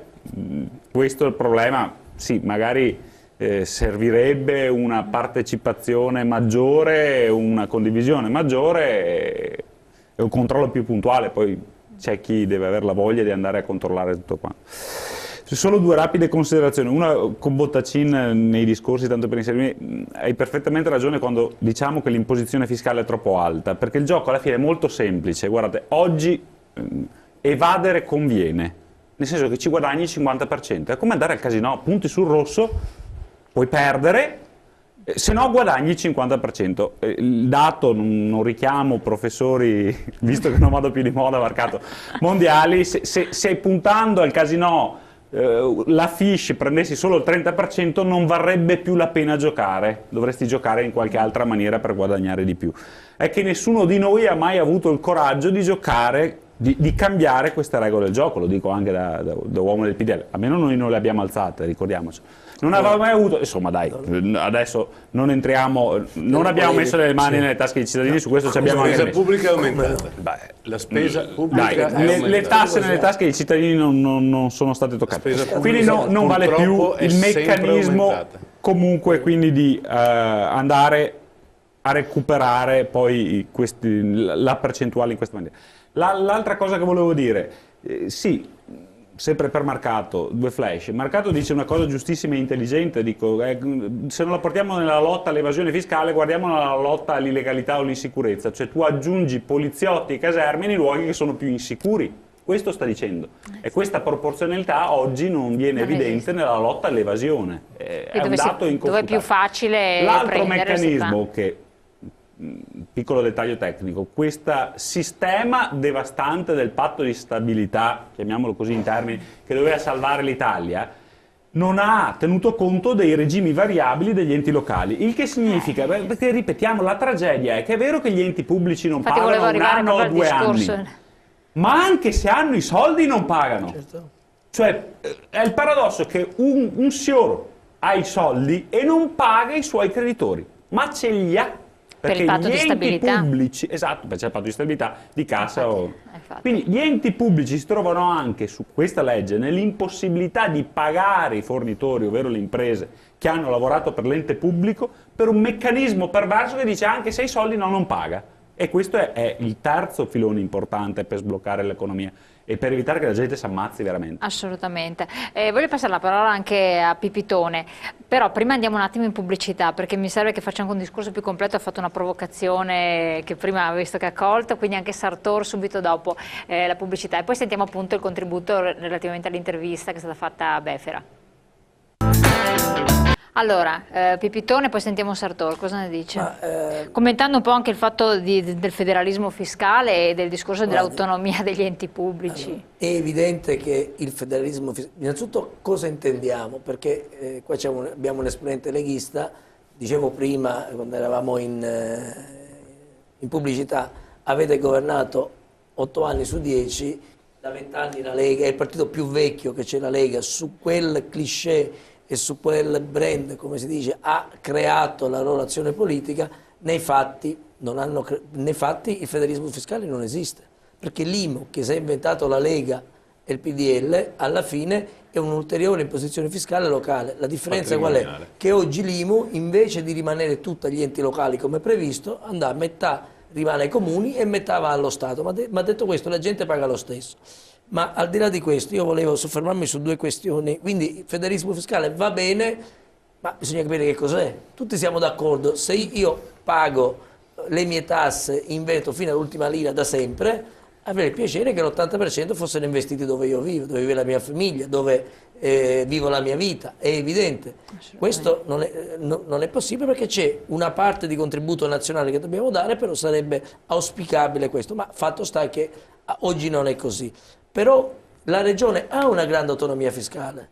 questo il problema, sì, magari servirebbe una partecipazione maggiore, una condivisione maggiore e un controllo più puntuale, poi c'è chi deve avere la voglia di andare a controllare tutto quanto. Solo 2 rapide considerazioni, una con Bottacin nei discorsi, tanto per inserirmi, hai perfettamente ragione quando diciamo che l'imposizione fiscale è troppo alta, perché il gioco alla fine è molto semplice. Guardate, oggi evadere conviene, nel senso che ci guadagni il 50%, è come andare al casino, punti sul rosso, puoi perdere, se no guadagni il 50%. Il dato, non richiamo professori, visto che non vado più di moda, marcato, mondiali, se puntando al casino la fiche prendessi solo il 30% non varrebbe più la pena giocare, dovresti giocare in qualche altra maniera per guadagnare di più. È che nessuno di noi ha mai avuto il coraggio di giocare, di cambiare queste regole del gioco, lo dico anche da uomo del PDL, almeno noi non le abbiamo alzate, ricordiamoci. Non avevamo mai avuto, insomma dai, adesso non entriamo, non abbiamo messo le mani nelle tasche dei cittadini, su questo ci abbiamo anche messo. La spesa pubblica è aumentata. La spesa pubblica è aumentata. Le tasse nelle tasche dei cittadini non sono state toccate. Quindi non vale più il meccanismo comunque quindi di andare a recuperare poi la percentuale in questa maniera. L'altra cosa che volevo dire, sì, sempre per Marcato, 2 flash. Marcato dice una cosa giustissima e intelligente, dico, se non la portiamo nella lotta all'evasione fiscale, guardiamo nella lotta all'illegalità o all'insicurezza, cioè tu aggiungi poliziotti e caserme nei luoghi che sono più insicuri. Questo sta dicendo. E questa proporzionalità oggi non viene evidente nella lotta all'evasione. È un dato inconfutabile. Dove è più facile l'altro meccanismo che, piccolo dettaglio tecnico, questo sistema devastante del patto di stabilità, chiamiamolo così in termini, che doveva salvare l'Italia, non ha tenuto conto dei regimi variabili degli enti locali, il che significa, perché ripetiamo, la tragedia è che è vero che gli enti pubblici non pagano un anno o 2 anni, ma anche se hanno i soldi non pagano. Certo. Cioè è il paradosso che un signor ha i soldi e non paga i suoi creditori, ma ce li ha. Perché per il patto gli di stabilità. Enti pubblici, esatto, perché c'è il patto di stabilità di cassa. Quindi gli enti pubblici si trovano anche su questa legge nell'impossibilità di pagare i fornitori, ovvero le imprese che hanno lavorato per l'ente pubblico, per un meccanismo perverso che dice anche se hai soldi non paga. E questo è il terzo filone importante per sbloccare l'economia e per evitare che la gente si ammazzi veramente. Assolutamente. Voglio passare la parola anche a Pipitone, però prima andiamo un attimo in pubblicità, perché mi serve che facciamo un discorso più completo. Ha fatto una provocazione che prima ho visto che ha colto, quindi anche Sartor subito dopo la pubblicità, e poi sentiamo appunto il contributo relativamente all'intervista che è stata fatta a Befera. Allora, Pipitone, poi sentiamo Sartor, cosa ne dice? Commentando un po' anche il fatto del federalismo fiscale e del discorso dell'autonomia degli enti pubblici. Allora, è evidente che il federalismo fiscale, innanzitutto cosa intendiamo? Perché qua abbiamo un esponente leghista, dicevo prima quando eravamo in pubblicità, avete governato 8 anni su 10, da 20 anni la Lega, è il partito più vecchio che c'è la Lega, su quel cliché e su quel brand, come si dice, ha creato la loro azione politica, nei fatti il federalismo fiscale non esiste, perché l'IMU che si è inventato la Lega e il PDL alla fine è un'ulteriore imposizione fiscale locale. La differenza qual è? Che oggi l'IMU, invece di rimanere tutta agli enti locali come previsto, metà rimane ai comuni e metà va allo Stato, ma detto questo la gente paga lo stesso. Ma al di là di questo io volevo soffermarmi su due questioni. Quindi il federalismo fiscale va bene, ma bisogna capire che cos'è. Tutti siamo d'accordo, se io pago le mie tasse in veto fino all'ultima lira da sempre, avrei il piacere che l'80% fossero investiti dove io vivo, dove vive la mia famiglia, dove vivo la mia vita, è evidente. Questo non è possibile perché c'è una parte di contributo nazionale che dobbiamo dare, però sarebbe auspicabile questo, ma fatto sta che oggi non è così. Però la Regione ha una grande autonomia fiscale,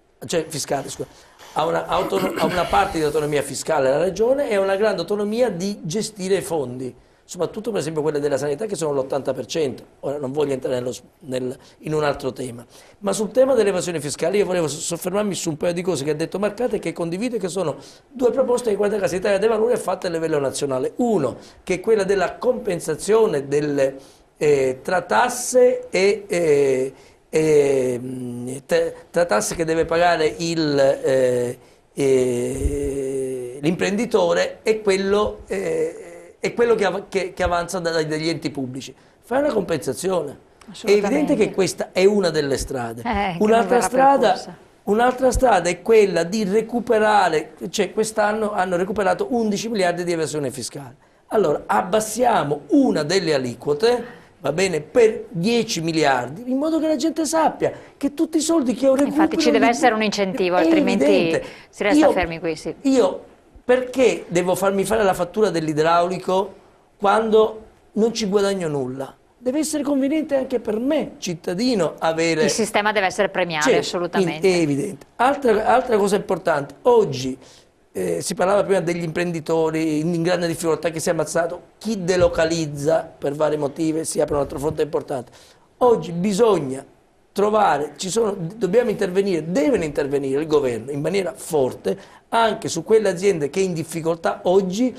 ha una parte di autonomia fiscale la Regione e ha una grande autonomia di gestire i fondi, soprattutto per esempio quelle della sanità che sono l'80%. Ora non voglio entrare in un altro tema, ma sul tema dell'evasione fiscale io volevo soffermarmi su un paio di cose che ha detto Marcato e che condivido, che sono due proposte che guarda caso Italia dei Valori ha fatto a livello nazionale. Uno, che è quella della compensazione tra tasse tra tasse che deve pagare l'imprenditore e quello che avanza dagli enti pubblici. Fai una compensazione. È evidente che questa è una delle strade. Un'altra strada è quella di recuperare, cioè quest'anno hanno recuperato 11 miliardi di evasione fiscale. Allora abbassiamo una delle aliquote, va bene, per 10 miliardi, in modo che la gente sappia che tutti i soldi che io recupero... Infatti ci deve essere un incentivo, altrimenti si resta fermi qui. Sì. Io perché devo farmi fare la fattura dell'idraulico quando non ci guadagno nulla? Deve essere conveniente anche per me, cittadino, avere... Il sistema deve essere premiale, assolutamente. È evidente. Altra cosa importante, oggi... si parlava prima degli imprenditori in grande difficoltà che si è ammazzato, chi delocalizza per vari motivi si apre un altro fronte importante. Oggi bisogna trovare, dobbiamo intervenire, deve intervenire il governo in maniera forte anche su quelle aziende che in difficoltà oggi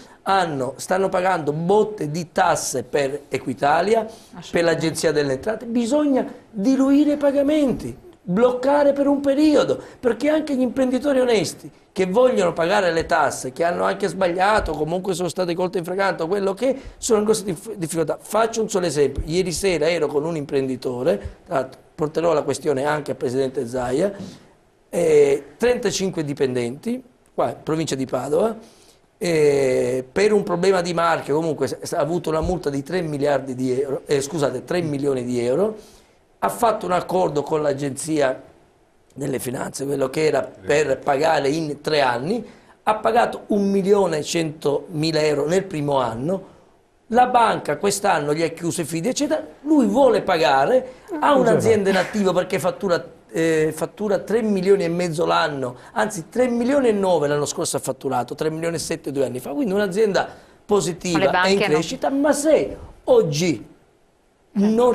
stanno pagando botte di tasse per Equitalia, per l'Agenzia delle Entrate. Bisogna diluire i pagamenti, bloccare per un periodo, perché anche gli imprenditori onesti che vogliono pagare le tasse, che hanno anche sbagliato, comunque sono state colte in fragranza, quello che sono in questa difficoltà. Faccio un solo esempio. Ieri sera ero con un imprenditore, porterò la questione anche al Presidente Zaia, 35 dipendenti, qua in provincia di Padova, per un problema di marchio comunque ha avuto una multa di 3 milioni di euro, ha fatto un accordo con l'Agenzia delle Finanze, quello che era per pagare in 3 anni, ha pagato 1.100.000 euro nel primo anno, la banca quest'anno gli ha chiuso i fidi, eccetera, lui vuole pagare, ha un'azienda in attivo perché fattura 3 milioni e mezzo l'anno, anzi 3 milioni e 9 l'anno scorso ha fatturato, 3 milioni e 7 2 anni fa, quindi un'azienda positiva e in crescita, ma se oggi lui non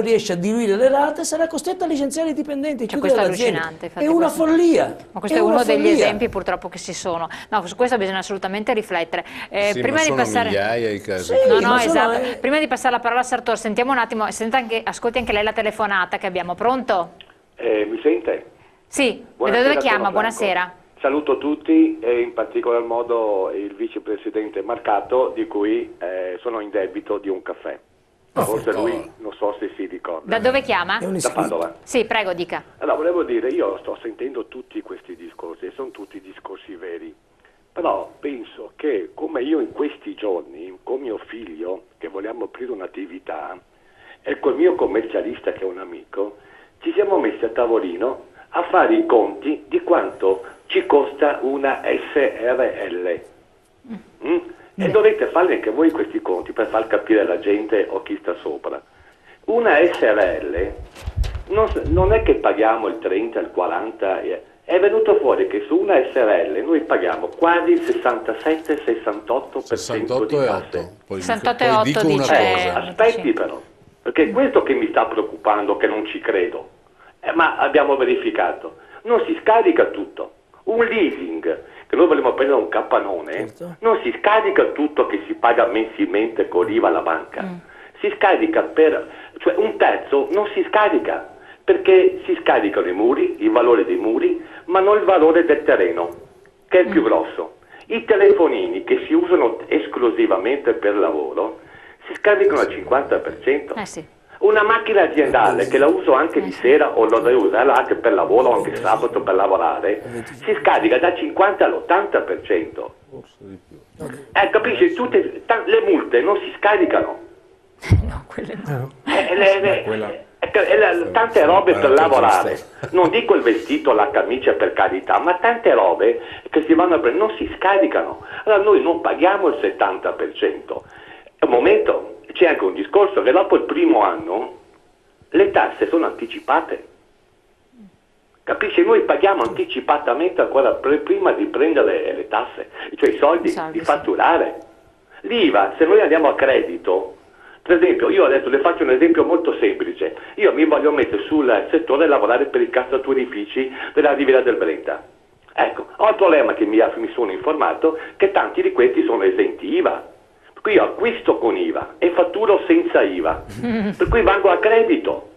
riesce a diluire le rate, sarà costretto a licenziare i dipendenti. Questo è allucinante. È una follia. Ma questo è uno degli esempi purtroppo che si sono. No, su questo bisogna assolutamente riflettere. Prima di passare... migliaia i casi. Esatto. Prima di passare la parola a Sartor, sentiamo un attimo, ascolti anche lei la telefonata che abbiamo. Pronto? Mi sente? Sì, da dove chiama? Buonasera. Saluto tutti e in particolar modo il vicepresidente Marcato, di cui sono in debito di un caffè. Forse lui non so se si ricorda. Da dove chiama? Da Padova. Sì, prego, dica. Allora, volevo dire, io sto sentendo tutti questi discorsi e sono tutti discorsi veri, però penso che come io in questi giorni con mio figlio che vogliamo aprire un'attività e col mio commercialista che è un amico ci siamo messi a tavolino a fare i conti di quanto ci costa una SRL. E dovete fare anche voi questi conti per far capire alla gente o chi sta sopra. Una SRL non è che paghiamo il 30, il 40, è venuto fuori che su una SRL noi paghiamo quasi il 67-68% di tasse. 68,8 dice. Aspetti però, perché è questo che mi sta preoccupando, che non ci credo, ma abbiamo verificato. Non si scarica tutto. Un leasing, che noi vogliamo prendere un capannone, non si scarica tutto che si paga mensilmente con l'IVA alla banca. Si scarica cioè un terzo non si scarica, perché si scaricano i muri, il valore dei muri, ma non il valore del terreno, che è il più grosso. I telefonini che si usano esclusivamente per lavoro si scaricano al 50%. Sì. Una macchina aziendale che la uso anche di sera o la devo usare anche per lavoro o anche sabato per lavorare, si scarica dal 50 all'80%. Capisci? Tutte le multe non si scaricano. No, quelle no. Tante robe per lavorare, non dico il vestito, la camicia per carità, ma tante robe che si vanno a prendere non si scaricano. Allora noi non paghiamo il 70%. Un momento, c'è anche un discorso che dopo il primo anno le tasse sono anticipate. Capisci? Noi paghiamo anticipatamente ancora prima di prendere le tasse, cioè i soldi di fatturare. L'IVA, se noi andiamo a credito, per esempio, io adesso le faccio un esempio molto semplice. Io mi voglio mettere sul settore e lavorare per i cassaturnifici della Riviera del Brenta. Ecco, ho il problema che mi sono informato che tanti di questi sono esenti IVA. Per cui io acquisto con IVA e fatturo senza IVA. Per cui vanno a credito.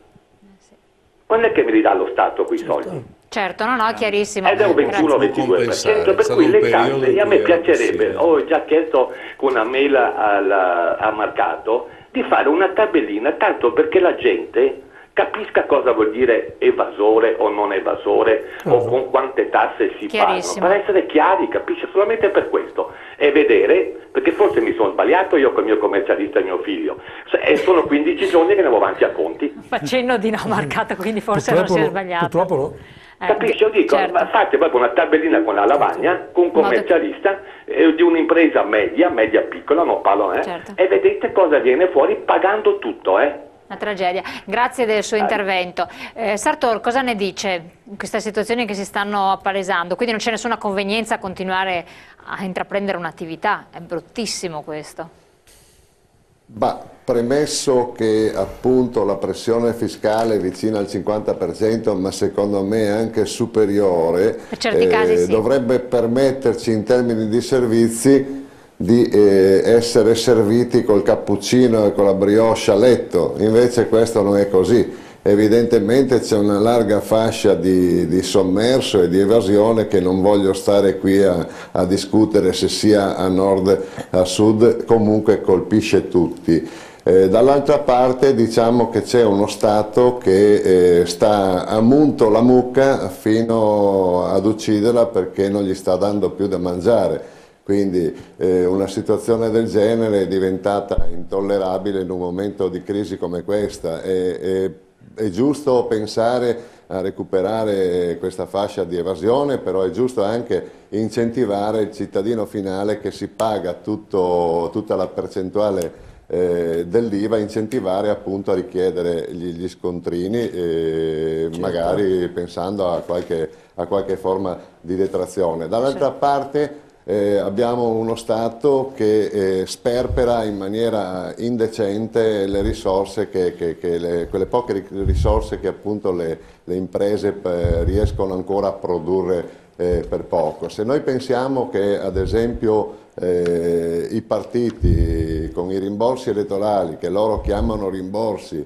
Quando è che mi ridà lo Stato quei soldi? Certo, no, chiarissimo. Ed è un 21-22%, per cui le tasse, a me piacerebbe, ho già chiesto con una mail al mercato, di fare una tabellina, tanto perché la gente capisca cosa vuol dire evasore o non evasore, o con quante tasse si pagano, per essere chiari, capisce? Solamente per questo, e vedere, perché forse mi sono sbagliato io con il mio commercialista e mio figlio, e sono 15 giorni che andiamo avanti a conti. Facendo di no marcato, quindi forse non si è sbagliato. Purtroppo no. Capisci? Io dico, fate proprio una tabellina con la lavagna, con un commercialista di un'impresa media piccola, non parlo, e vedete cosa viene fuori pagando tutto, Una tragedia. Grazie del suo intervento. Sartor, cosa ne dice in queste situazioni che si stanno appalesando? Quindi non c'è nessuna convenienza a continuare a intraprendere un'attività, è bruttissimo questo. Premesso che appunto la pressione fiscale è vicina al 50%, ma secondo me anche superiore, per certi casi sì, dovrebbe permetterci in termini di servizi di essere serviti col cappuccino e con la brioche a letto, invece questo non è così. Evidentemente c'è una larga fascia di sommerso e di evasione che non voglio stare qui a discutere se sia a nord o a sud, comunque colpisce tutti. Dall'altra parte diciamo che c'è uno Stato che sta a munto la mucca fino ad ucciderla perché non gli sta dando più da mangiare. Quindi una situazione del genere è diventata intollerabile in un momento di crisi come questa. È giusto pensare a recuperare questa fascia di evasione, però è giusto anche incentivare il cittadino finale che si paga tutta la percentuale dell'IVA, incentivare appunto a richiedere gli scontrini, magari pensando a qualche forma di detrazione. Dall'altra parte abbiamo uno Stato che sperpera in maniera indecente le risorse, quelle poche risorse che appunto le imprese riescono ancora a produrre per poco. Se noi pensiamo che ad esempio i partiti con i rimborsi elettorali, che loro chiamano rimborsi,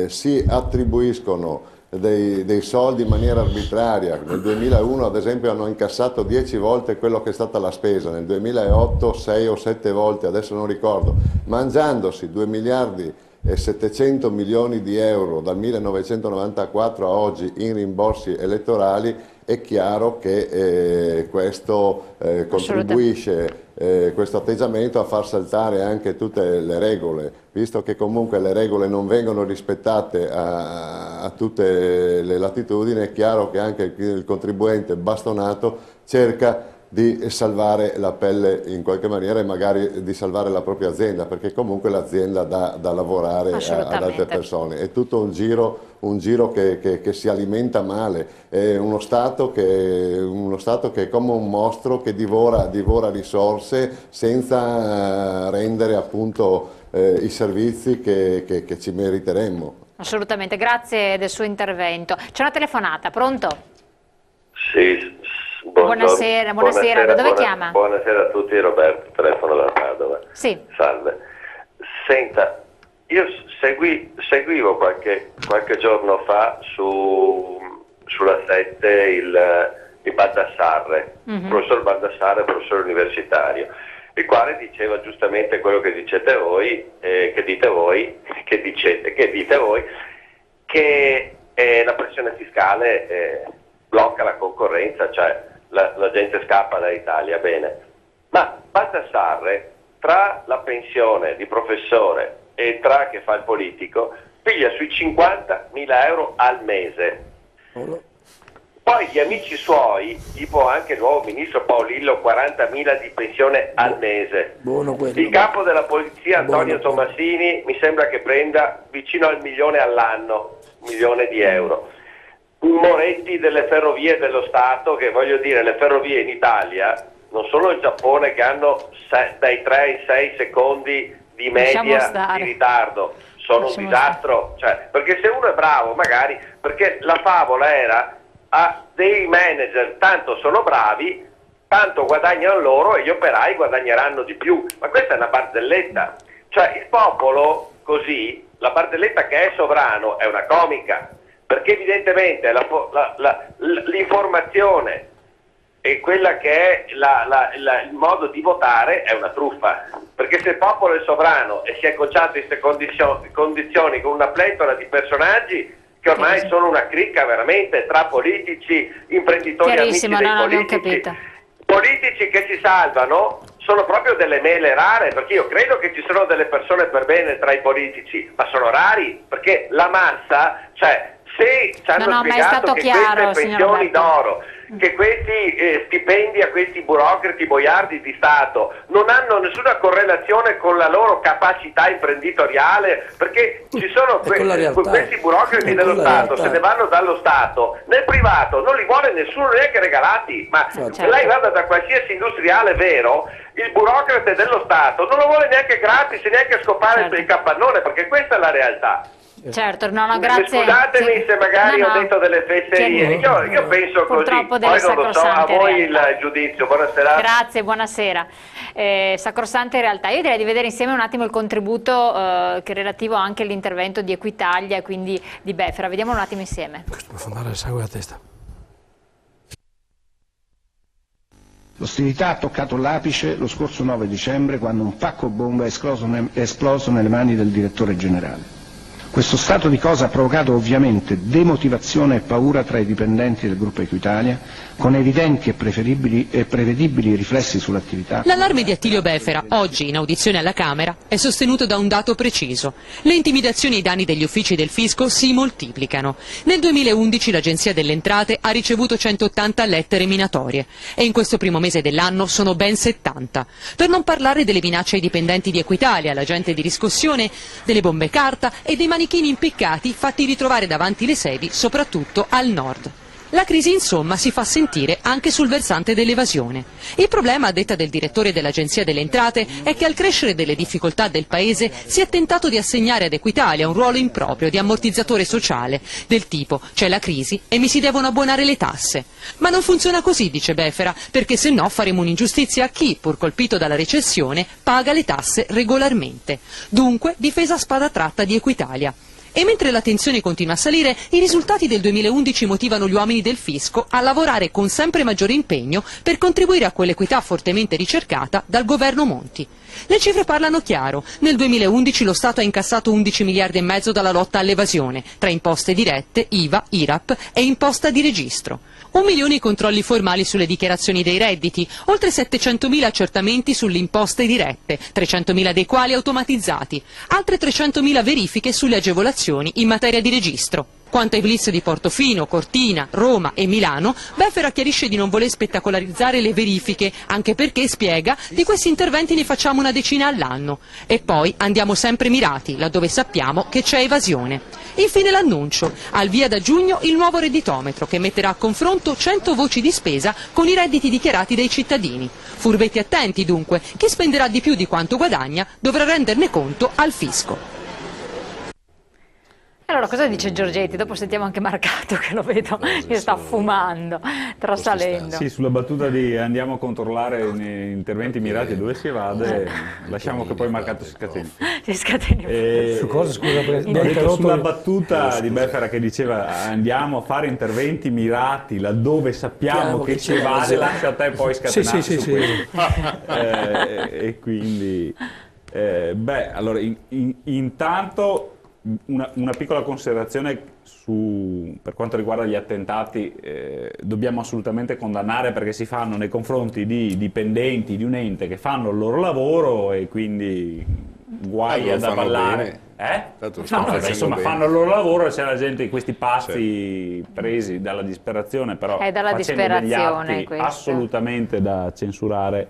si attribuiscono dei soldi in maniera arbitraria. Nel 2001 ad esempio hanno incassato 10 volte quello che è stata la spesa, nel 2008 6 o 7 volte, adesso non ricordo, mangiandosi 2 miliardi e 700 milioni di euro dal 1994 a oggi in rimborsi elettorali. È chiaro che questo contribuisce, questo atteggiamento, a far saltare anche tutte le regole, visto che comunque le regole non vengono rispettate a tutte le latitudini. È chiaro che anche il contribuente bastonato cerca di salvare la pelle in qualche maniera e magari di salvare la propria azienda, perché comunque l'azienda dà da lavorare ad altre persone. È tutto un giro che si alimenta male, è uno Stato che è come un mostro che divora risorse senza rendere appunto i servizi che ci meriteremmo. Assolutamente, grazie del suo intervento. C'è una telefonata, pronto? Sì, Buonasera, da dove chiama? Buonasera a tutti, Roberto, telefono da Padova. Sì. Salve. Senta, io seguivo qualche giorno fa sulla 7 il Baldassarre, professor Baldassarre, professore universitario, il quale diceva giustamente quello che dite voi, che la pressione fiscale blocca la concorrenza, cioè la gente scappa dall'Italia, bene. Ma Baldassarre, tra la pensione di professore e tra che fa il politico, piglia sui 50.000 euro al mese. Poi gli amici suoi, tipo anche il nuovo ministro Paolillo, 40.000 di pensione al mese. Il capo della polizia Antonio Tomassini mi sembra che prenda vicino al 1 milione all'anno, 1 milione di euro. Moretti delle ferrovie dello Stato, che voglio dire, le ferrovie in Italia, non solo il Giappone, che hanno dai 3 ai 6 secondi di media di ritardo, sono un disastro, cioè, perché se uno è bravo magari, perché la favola era dei manager tanto sono bravi, tanto guadagnano loro e gli operai guadagneranno di più, ma questa è una barzelletta, cioè il popolo così, la barzelletta che è sovrano è una comica, perché evidentemente l'informazione e quella che è il modo di votare è una truffa, perché se il popolo è sovrano e si è conciato in queste condizioni con una pletora di personaggi che ormai sono una cricca veramente tra politici, imprenditori, amici dei politici che si salvano sono proprio delle mele rare, perché io credo che ci sono delle persone per bene tra i politici, ma sono rari, perché la massa, cioè se ci hanno spiegato che queste pensioni d'oro, che questi stipendi a questi burocrati boiardi di Stato non hanno nessuna correlazione con la loro capacità imprenditoriale, perché ci sono questi burocrati dello Stato, se ne vanno dallo Stato, nel privato non li vuole nessuno neanche regalati, ma se lei vada da qualsiasi industriale vero, il burocrate dello Stato non lo vuole neanche gratis, neanche a scopare il capannone, perché questa è la realtà. Certo, grazie. Scusatemi se magari ho detto delle fesserie, io penso così, poi non lo so, a voi il giudizio, buonasera. Grazie, buonasera. Sacrosante realtà. Io direi di vedere insieme un attimo il contributo che è relativo anche all'intervento di Equitalia e quindi di Befera, vediamo un attimo insieme. Questo può fare il sangue alla testa. L'ostilità ha toccato l'apice lo scorso 9 dicembre quando un pacco bomba è esploso nelle mani del direttore generale. Questo stato di cose ha provocato ovviamente demotivazione e paura tra i dipendenti del gruppo Equitalia, con evidenti e prevedibili riflessi sull'attività. L'allarme di Attilio Befera, oggi in audizione alla Camera, è sostenuto da un dato preciso. Le intimidazioni ai danni degli uffici del fisco si moltiplicano. Nel 2011 l'Agenzia delle Entrate ha ricevuto 180 lettere minatorie e in questo primo mese dell'anno sono ben 70. Per non parlare delle minacce ai dipendenti di Equitalia, all'agente di riscossione, delle bombe carta e dei manichini impiccati fatti ritrovare davanti le sedi, soprattutto al nord. La crisi insomma si fa sentire anche sul versante dell'evasione. Il problema, a detta del direttore dell'Agenzia delle Entrate, è che al crescere delle difficoltà del Paese si è tentato di assegnare ad Equitalia un ruolo improprio di ammortizzatore sociale, del tipo c'è la crisi e mi si devono abbonare le tasse. Ma non funziona così, dice Befera, perché se no faremo un'ingiustizia a chi, pur colpito dalla recessione, paga le tasse regolarmente. Dunque, difesa a spada tratta di Equitalia. E mentre la tensione continua a salire, i risultati del 2011 motivano gli uomini del fisco a lavorare con sempre maggiore impegno per contribuire a quell'equità fortemente ricercata dal governo Monti. Le cifre parlano chiaro. Nel 2011 lo Stato ha incassato 11 miliardi e mezzo dalla lotta all'evasione, tra imposte dirette, IVA, IRAP e imposta di registro. 1 milione i controlli formali sulle dichiarazioni dei redditi, oltre 700.000 accertamenti sulle imposte dirette, 300.000 dei quali automatizzati, altre 300.000 verifiche sulle agevolazioni in materia di registro. Quanto ai blitz di Portofino, Cortina, Roma e Milano, Befera chiarisce di non voler spettacolarizzare le verifiche, anche perché, spiega, di questi interventi ne facciamo una decina all'anno. E poi andiamo sempre mirati, laddove sappiamo che c'è evasione. Infine l'annuncio, al via da giugno il nuovo redditometro, che metterà a confronto 100 voci di spesa con i redditi dichiarati dai cittadini. Furbetti attenti dunque, chi spenderà di più di quanto guadagna dovrà renderne conto al fisco. Allora, cosa dice Giorgetti? Dopo sentiamo anche Marcato, che lo vedo che sta fumando, trasalendo. Sì, sulla battuta di andiamo a controllare interventi mirati dove si evade, lasciamo che poi Marcato si scateni. Si scateni. Su cosa, scusa? Sulla battuta di Befera che diceva andiamo a fare interventi mirati laddove sappiamo che si evade, lascia a te poi scatenarsi su questo. E quindi, allora, intanto una piccola considerazione per quanto riguarda gli attentati. Dobbiamo assolutamente condannare, perché si fanno nei confronti di dipendenti di un ente che fanno il loro lavoro, e quindi guai ad avallare. Insomma, fanno il loro lavoro, e c'è la gente, questi pazzi presi dalla disperazione, però dalla facendo degli atti questo. assolutamente da censurare,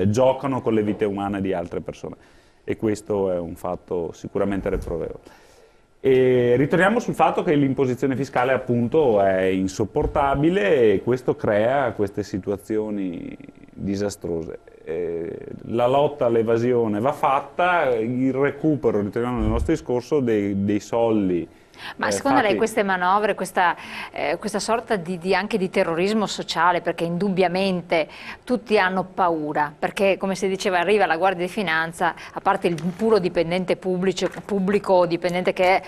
giocano con le vite umane di altre persone, e questo è un fatto sicuramente reprovevole. E ritorniamo sul fatto che l'imposizione fiscale appunto è insopportabile, e questo crea queste situazioni disastrose. La lotta all'evasione va fatta, il recupero, ritorniamo nel nostro discorso, dei soldi. Ma secondo lei queste manovre, questa sorta anche di terrorismo sociale, perché indubbiamente tutti hanno paura, perché come si diceva arriva la Guardia di Finanza, a parte il puro dipendente pubblico o dipendente che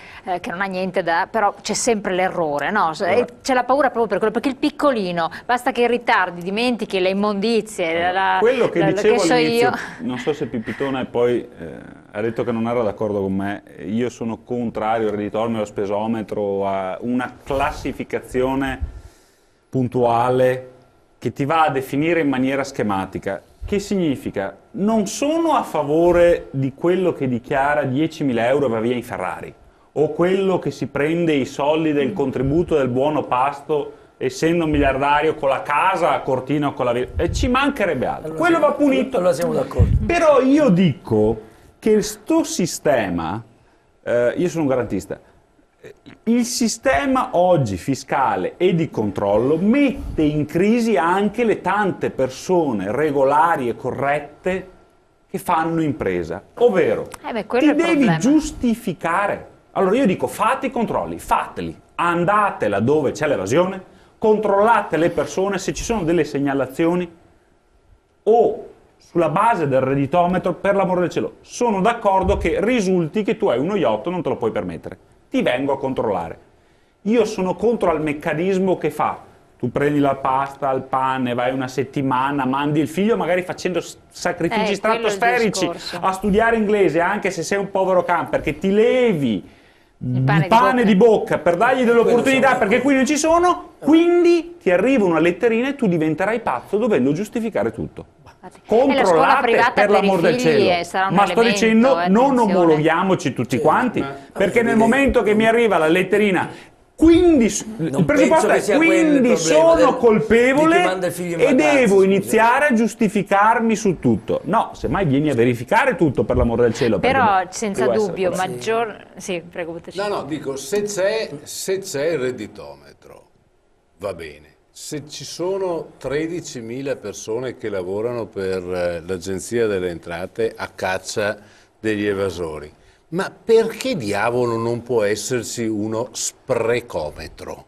non ha niente da, però c'è sempre l'errore, no? C'è la paura proprio per quello, perché il piccolino, basta che ritardi, dimentichi le immondizie, quello che dicevo all'inizio, non so se Pipitone poi ha detto che non era d'accordo con me, io sono contrario al redditometro, allo spesometro, a una classificazione puntuale che ti va a definire in maniera schematica. Che significa? Non sono a favore di quello che dichiara 10.000 euro e va via in Ferrari, o quello che si prende i soldi del contributo del buono pasto, essendo miliardario, con la casa a Cortina o con la villa, e ci mancherebbe altro. Quello va punito. Allora siamo d'accordo. Però io dico che sto sistema, io sono un garantista, il sistema oggi fiscale e di controllo mette in crisi anche le tante persone regolari e corrette che fanno impresa, ovvero ti devi giustificare. Allora io dico, fate i controlli, fateli, andate laddove c'è l'evasione, controllate le persone, se ci sono delle segnalazioni, o sulla base del redditometro, per l'amore del cielo, sono d'accordo che risulti che tu hai uno yacht, non te lo puoi permettere, ti vengo a controllare. Io sono contro al meccanismo che fa, tu prendi la pasta, il pane, vai una settimana, mandi il figlio magari facendo sacrifici stratosferici a studiare inglese, anche se sei un povero camper, che ti levi il pane di bocca per dargli delle opportunità, perché qui non ci sono, quindi ti arriva una letterina e tu diventerai pazzo dovendo giustificare tutto. Controllate, per l'amor del cielo, ma sto dicendo non omologhiamoci tutti quanti, perché nel momento che mi arriva la letterina, quindi il presupposto è quindi sono colpevole e devo iniziare a giustificarmi su tutto. No, semmai vieni a verificare tutto, per l'amore del cielo. Però senza dubbio maggior... Sì, prego, Bottacini. No, dico, se c'è il redditometro va bene. Se ci sono 13.000 persone che lavorano per l'Agenzia delle Entrate a caccia degli evasori, ma perché diavolo non può esserci uno sprecometro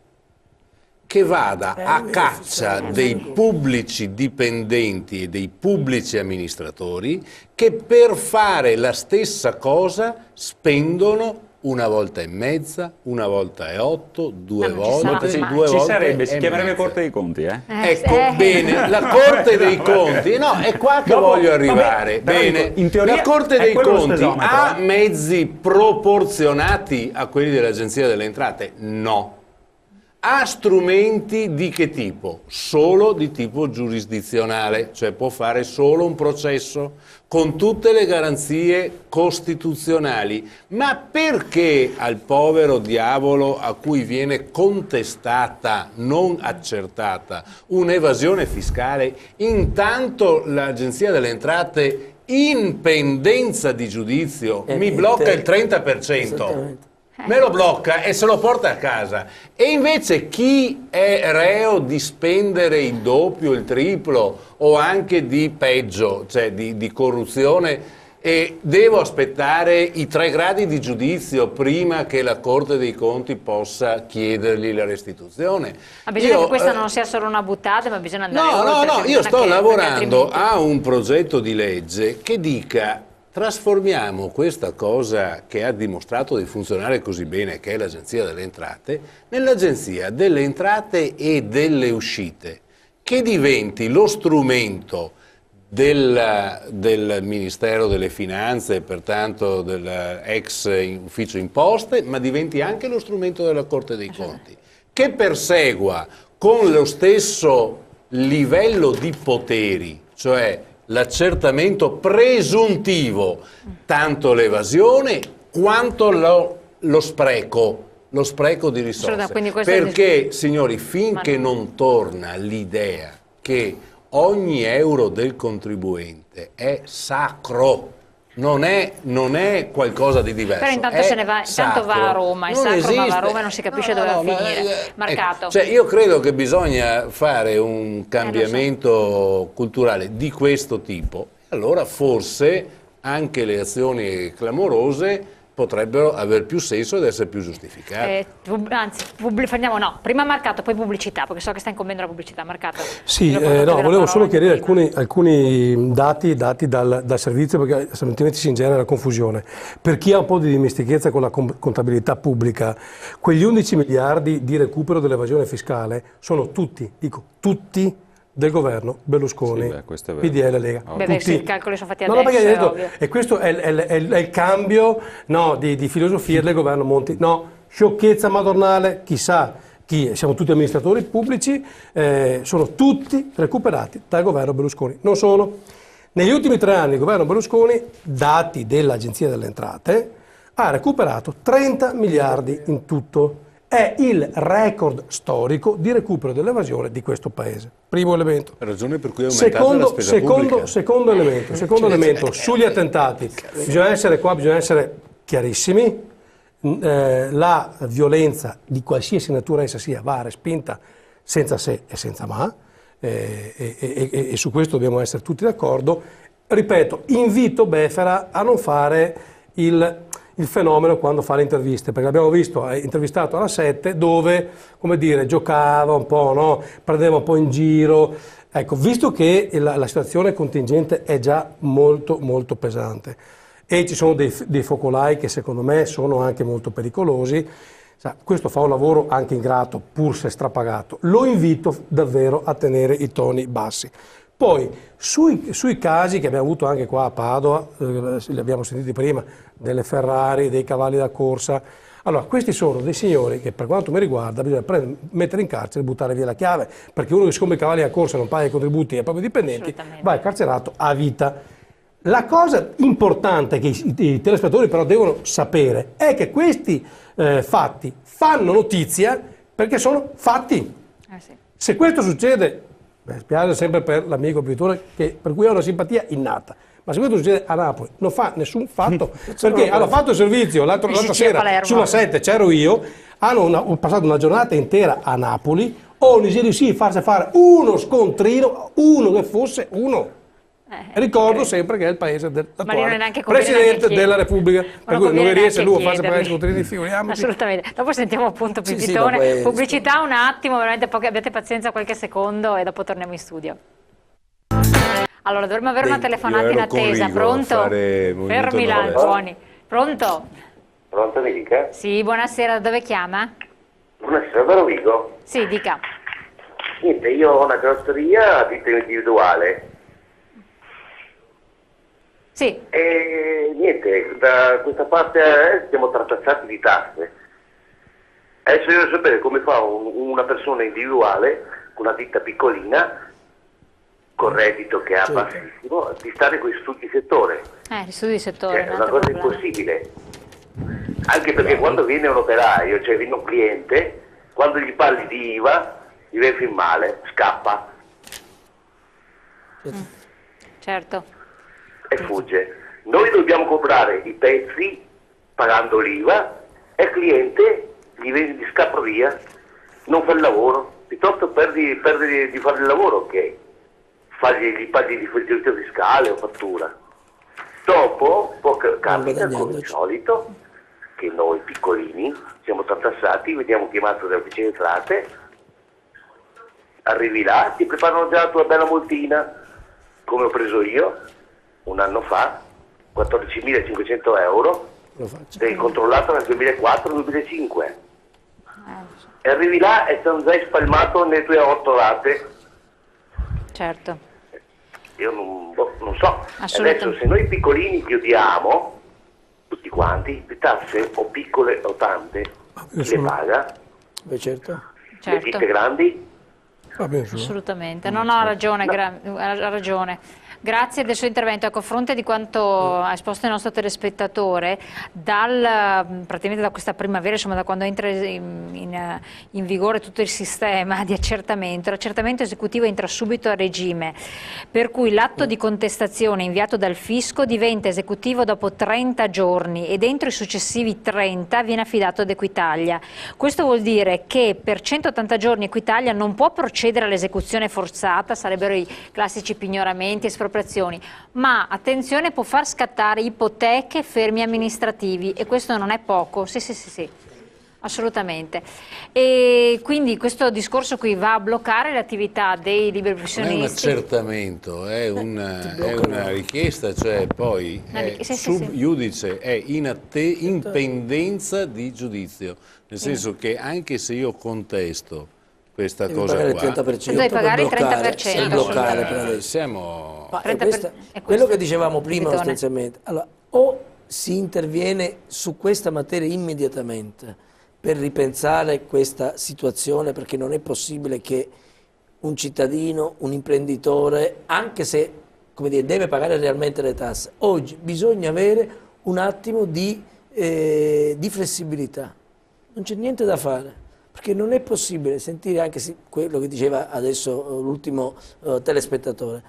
che vada a caccia dei pubblici dipendenti e dei pubblici amministratori che per fare la stessa cosa spendono una volta e mezza, una volta e 8, due volte, ci volte sarebbe, si e chiamerebbe mezza. Corte dei Conti, Ecco, bene, la Corte dei Conti, no, è qua che voglio arrivare. Bene, in teoria la Corte dei Conti ha eh? mezzi proporzionati a quelli dell'Agenzia delle Entrate? No. Ha strumenti di che tipo? Solo di tipo giurisdizionale, cioè può fare solo un processo con tutte le garanzie costituzionali. Ma perché al povero diavolo a cui viene contestata, non accertata, un'evasione fiscale, intanto l'Agenzia delle Entrate in pendenza di giudizio mi blocca il 30%? Me lo blocca e se lo porta a casa. E invece chi è reo di spendere il doppio, il triplo o anche di peggio, cioè di corruzione E devo aspettare i 3 gradi di giudizio prima che la Corte dei Conti possa chiedergli la restituzione. Ma bisogna che questa non sia solo una buttata, ma bisogna andare oltre. No, io sto lavorando a un progetto di legge che dica: trasformiamo questa cosa che ha dimostrato di funzionare così bene, che è l'Agenzia delle Entrate, nell'Agenzia delle Entrate e delle Uscite, che diventi lo strumento del Ministero delle Finanze, pertanto dell'ex ufficio imposte, ma diventi anche lo strumento della Corte dei Conti, che persegua con lo stesso livello di poteri, cioè l'accertamento presuntivo, tanto l'evasione quanto lo spreco di risorse. Perché, signori, finché non torna l'idea che ogni euro del contribuente è sacro, non è qualcosa di diverso. Però intanto se ne va, intanto va a Roma, è sacro, ma va a Roma e non si capisce dove va a finire. Marcato. Cioè, io credo che bisogna fare un cambiamento culturale di questo tipo, allora forse anche le azioni clamorose potrebbero aver più senso ed essere più giustificate. Prima Marcato, poi pubblicità, perché so che sta incombendo la pubblicità. Marcato. Sì, volevo solo chiarire alcuni dati dati dal servizio, perché altrimenti si genera confusione. Per chi ha un po' di dimestichezza con la contabilità pubblica, quegli 11 miliardi di recupero dell'evasione fiscale sono tutti, dico tutti, del governo Berlusconi, PDL, Lega. Sì, i calcoli sono fatti adesso, e questo è il cambio di filosofia del governo Monti. No, sciocchezza madornale, chissà chi, siamo tutti amministratori pubblici, sono tutti recuperati dal governo Berlusconi. Non sono. Negli ultimi 3 anni il governo Berlusconi, dati dell'Agenzia delle Entrate, ha recuperato 30 miliardi in tutto. È il record storico di recupero dell'evasione di questo paese. Primo elemento. Ragione per cui è aumentata la spesa pubblica. Secondo elemento, sugli attentati bisogna essere chiarissimi. La violenza di qualsiasi natura essa sia va respinta senza se e senza ma, e su questo dobbiamo essere tutti d'accordo. Ripeto, invito Befera a non fare il fenomeno quando fa le interviste, perché l'abbiamo visto intervistato alla 7 dove, come dire, giocava un po', no? Prendeva un po' in giro. Ecco, visto che la situazione contingente è già molto molto pesante e ci sono dei focolai che secondo me sono anche molto pericolosi, questo fa un lavoro anche ingrato, pur se strapagato. Lo invito davvero a tenere i toni bassi. Poi, sui casi che abbiamo avuto anche qua a Padova, li abbiamo sentiti prima, delle Ferrari, dei cavalli da corsa, allora questi sono dei signori che, per quanto mi riguarda, bisogna mettere in carcere e buttare via la chiave, perché uno che siccome i cavalli da corsa non paga i contributi ai propri dipendenti va incarcerato a vita. La cosa importante che i telespettatori però devono sapere è che questi fatti fanno notizia perché sono fatti. Se questo succede, spiace sempre per l'amico Pittore, per cui ho una simpatia innata, ma se questo succede a Napoli non fa nessun fatto, perché hanno fatto il servizio l'altra sera sulla 7, c'ero io, hanno passato una giornata intera a Napoli, non si riuscì a farsi fare uno scontrino, uno che fosse uno. Ricordo sempre che è il paese dell'attuale Presidente della Repubblica, per cui non riesce lui a farsi fare scontrini, figuriamoci. Assolutamente. Dopo sentiamo appunto Pipitone. Pubblicità un attimo, veramente abbiate pazienza qualche secondo e dopo torniamo in studio. Allora, dovremmo avere una telefonata in attesa. Pronto? Fermi là, buoni. Pronto? Pronto, mi dica? Sì, buonasera, da dove chiama? Buonasera, da Rovigo. Sì, dica. Niente, io ho una carrozzeria a titolo individuale. Sì. E niente, da questa parte siamo trattassati di tasse. Adesso io devo sapere come fa una persona individuale con una ditta piccolina, con reddito che ha bassissimo, di stare con gli studi di settore. Gli studi di settore. È una cosa impossibile. Anche perché quando viene un operaio, cioè viene un cliente, quando gli parli di IVA, gli viene fin male, scappa. Certo. E fugge. Noi dobbiamo comprare i pezzi pagando l'IVA e il cliente gli scappa via, non fa il lavoro, piuttosto perdi di fare il lavoro che gli paghi di funzionamento fiscale o fattura. Dopo capita come il solito che noi piccolini siamo tartassati, veniamo chiamati dalle officine entrate, arrivi là, ti preparano già la tua bella multina, come ho preso io un anno fa, 14.500 euro, sei controllato nel 2004-2005. E arrivi là e sono già spalmato nelle tue 8 rate. Certo. Io non so. Adesso se noi piccolini chiudiamo, tutti quanti, le tasse o piccole o tante, chi le paga? Beh, certo. Le ditte grandi? Assolutamente, non ha ragione, ha ragione. Grazie del suo intervento. Ecco, a fronte di quanto ha esposto il nostro telespettatore, praticamente da questa primavera, insomma da quando entra in vigore tutto il sistema di accertamento, l'accertamento esecutivo entra subito a regime, per cui l'atto di contestazione inviato dal fisco diventa esecutivo dopo 30 giorni e dentro i successivi 30 viene affidato ad Equitalia. Questo vuol dire che per 180 giorni Equitalia non può procedere all'esecuzione forzata, sarebbero i classici pignoramenti, espropriazioni, ma attenzione, può far scattare ipoteche, fermi amministrativi, e questo non è poco. Sì, assolutamente. E quindi questo discorso qui va a bloccare l'attività dei liberi professionisti. Non è un accertamento, è una richiesta, cioè poi sub iudice, è in pendenza di giudizio, nel senso che anche se io contesto questa cosa qua, devi pagare il 30%. Siamo... È quello che dicevamo prima sostanzialmente. Allora, o si interviene su questa materia immediatamente per ripensare questa situazione, perché non è possibile che un cittadino, un imprenditore, anche se deve pagare realmente le tasse, oggi bisogna avere un attimo di flessibilità. Non c'è niente da fare. Perché non è possibile sentire anche quello che diceva adesso l'ultimo telespettatore.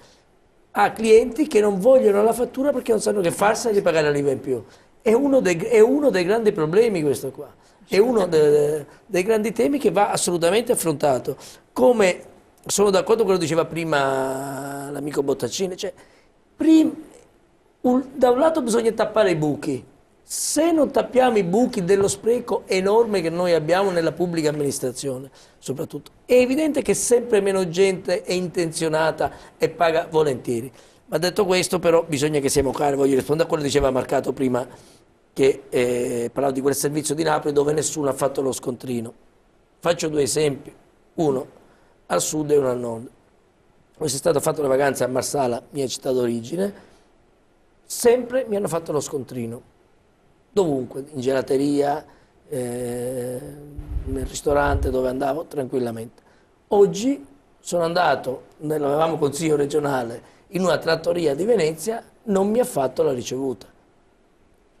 Ha clienti che non vogliono la fattura perché non sanno che farsene di pagare l'IVA in più. È uno dei grandi problemi questo qua. È uno dei grandi temi che va assolutamente affrontato. Come sono d'accordo con quello che diceva prima l'amico Bottaccini, cioè, da un lato bisogna tappare i buchi. Se non tappiamo i buchi dello spreco enorme che noi abbiamo nella pubblica amministrazione, soprattutto, è evidente che sempre meno gente è intenzionata e paga volentieri. Ma detto questo, però, bisogna che siamo chiari. Voglio rispondere a quello che diceva Marcato prima, che parlava di quel servizio di Napoli dove nessuno ha fatto lo scontrino. Faccio 2 esempi, uno al sud e uno al nord. Quando è stato fatto le vacanze a Marsala, mia città d'origine, sempre mi hanno fatto lo scontrino. Dovunque, in gelateria, nel ristorante dove andavo tranquillamente. Oggi sono andato, avevamo consiglio regionale, in una trattoria di Venezia, non mi ha fatto la ricevuta.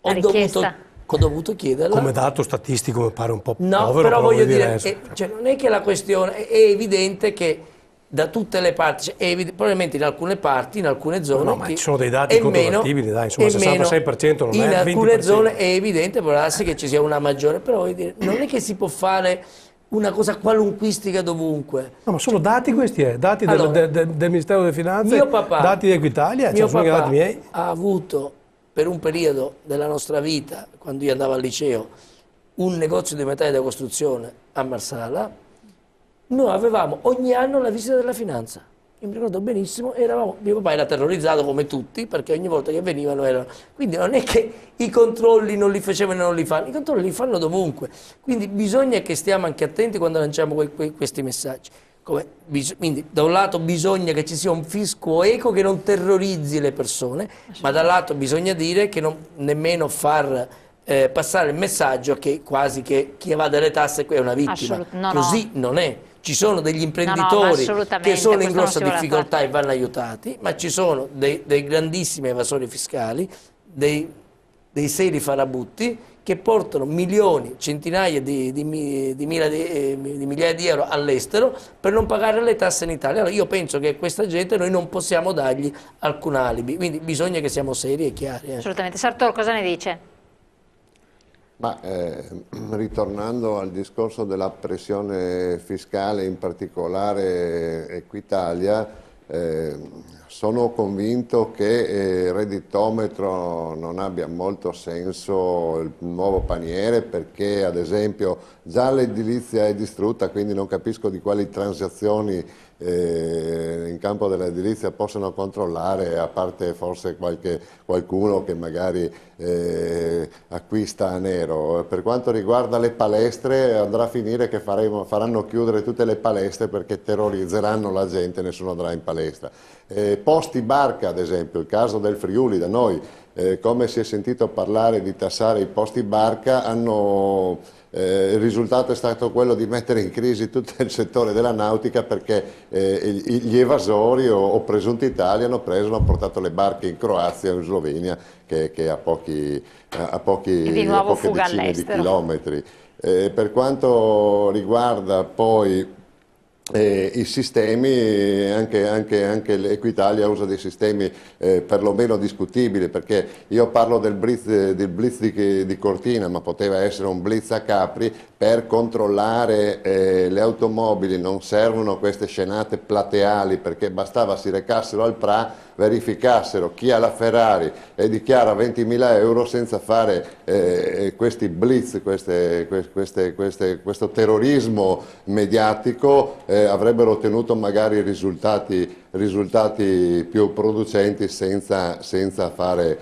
Ho dovuto chiederla. Come dato statistico mi pare un po' no, povero, però voglio dire, cioè, non è che la questione, è evidente che da tutte le parti, probabilmente in alcune parti, in alcune zone, no, ma ci sono dei dati controvertibili, dai, insomma, il 66% non è il 20%. In alcune zone è evidente, può darsi che ci sia una maggiore, però voglio dire, non è che si può fare una cosa qualunquistica dovunque. No, ma sono dati questi, dati del Ministero delle Finanze, dati di Equitalia, mio sono papà dati miei. Ha avuto per un periodo della nostra vita, quando io andavo al liceo, un negozio di metalli da costruzione a Marsala. Noi avevamo ogni anno la visita della finanza. Io mi ricordo benissimo, mio papà era terrorizzato come tutti, perché ogni volta che venivano erano... Quindi non è che i controlli non li facevano e non li fanno, i controlli li fanno dovunque. Quindi bisogna che stiamo anche attenti quando lanciamo questi messaggi. Quindi da un lato bisogna che ci sia un fisco equo che non terrorizzi le persone, ma dall'altro bisogna dire che non nemmeno far passare il messaggio che quasi che chi evade le tasse qui è una vittima. Così non è. Ci sono degli imprenditori che sono in grossa difficoltà e vanno aiutati, ma ci sono dei grandissimi evasori fiscali, dei seri farabutti che portano milioni, centinaia di migliaia di euro all'estero per non pagare le tasse in Italia. Allora io penso che a questa gente noi non possiamo dargli alcun alibi, quindi bisogna che siamo seri e chiari. Assolutamente. Sartor, cosa ne dice? Ma ritornando al discorso della pressione fiscale, in particolare Equitalia, sono convinto che il redditometro non abbia molto senso, il nuovo paniere, perché ad esempio già l'edilizia è distrutta, quindi non capisco di quali transazioni in campo dell'edilizia possono controllare, a parte forse qualcuno che magari acquista a nero. Per quanto riguarda le palestre, andrà a finire che faranno chiudere tutte le palestre perché terrorizzeranno la gente, nessuno andrà in palestra. Posti barca, ad esempio, il caso del Friuli da noi, come si è sentito parlare di tassare i posti barca, il risultato è stato quello di mettere in crisi tutto il settore della nautica, perché gli evasori o presunti tali hanno portato le barche in Croazia o in Slovenia, che a poche decine di chilometri. Per quanto riguarda poi i sistemi, anche l'Equitalia usa dei sistemi perlomeno discutibili, perché io parlo del blitz di Cortina, ma poteva essere un blitz a Capri per controllare le automobili. Non servono queste scenate plateali, perché bastava si recassero al PRA, verificassero chi ha la Ferrari e dichiara 20.000 euro, senza fare questi blitz, questo terrorismo mediatico, avrebbero ottenuto magari risultati più producenti senza fare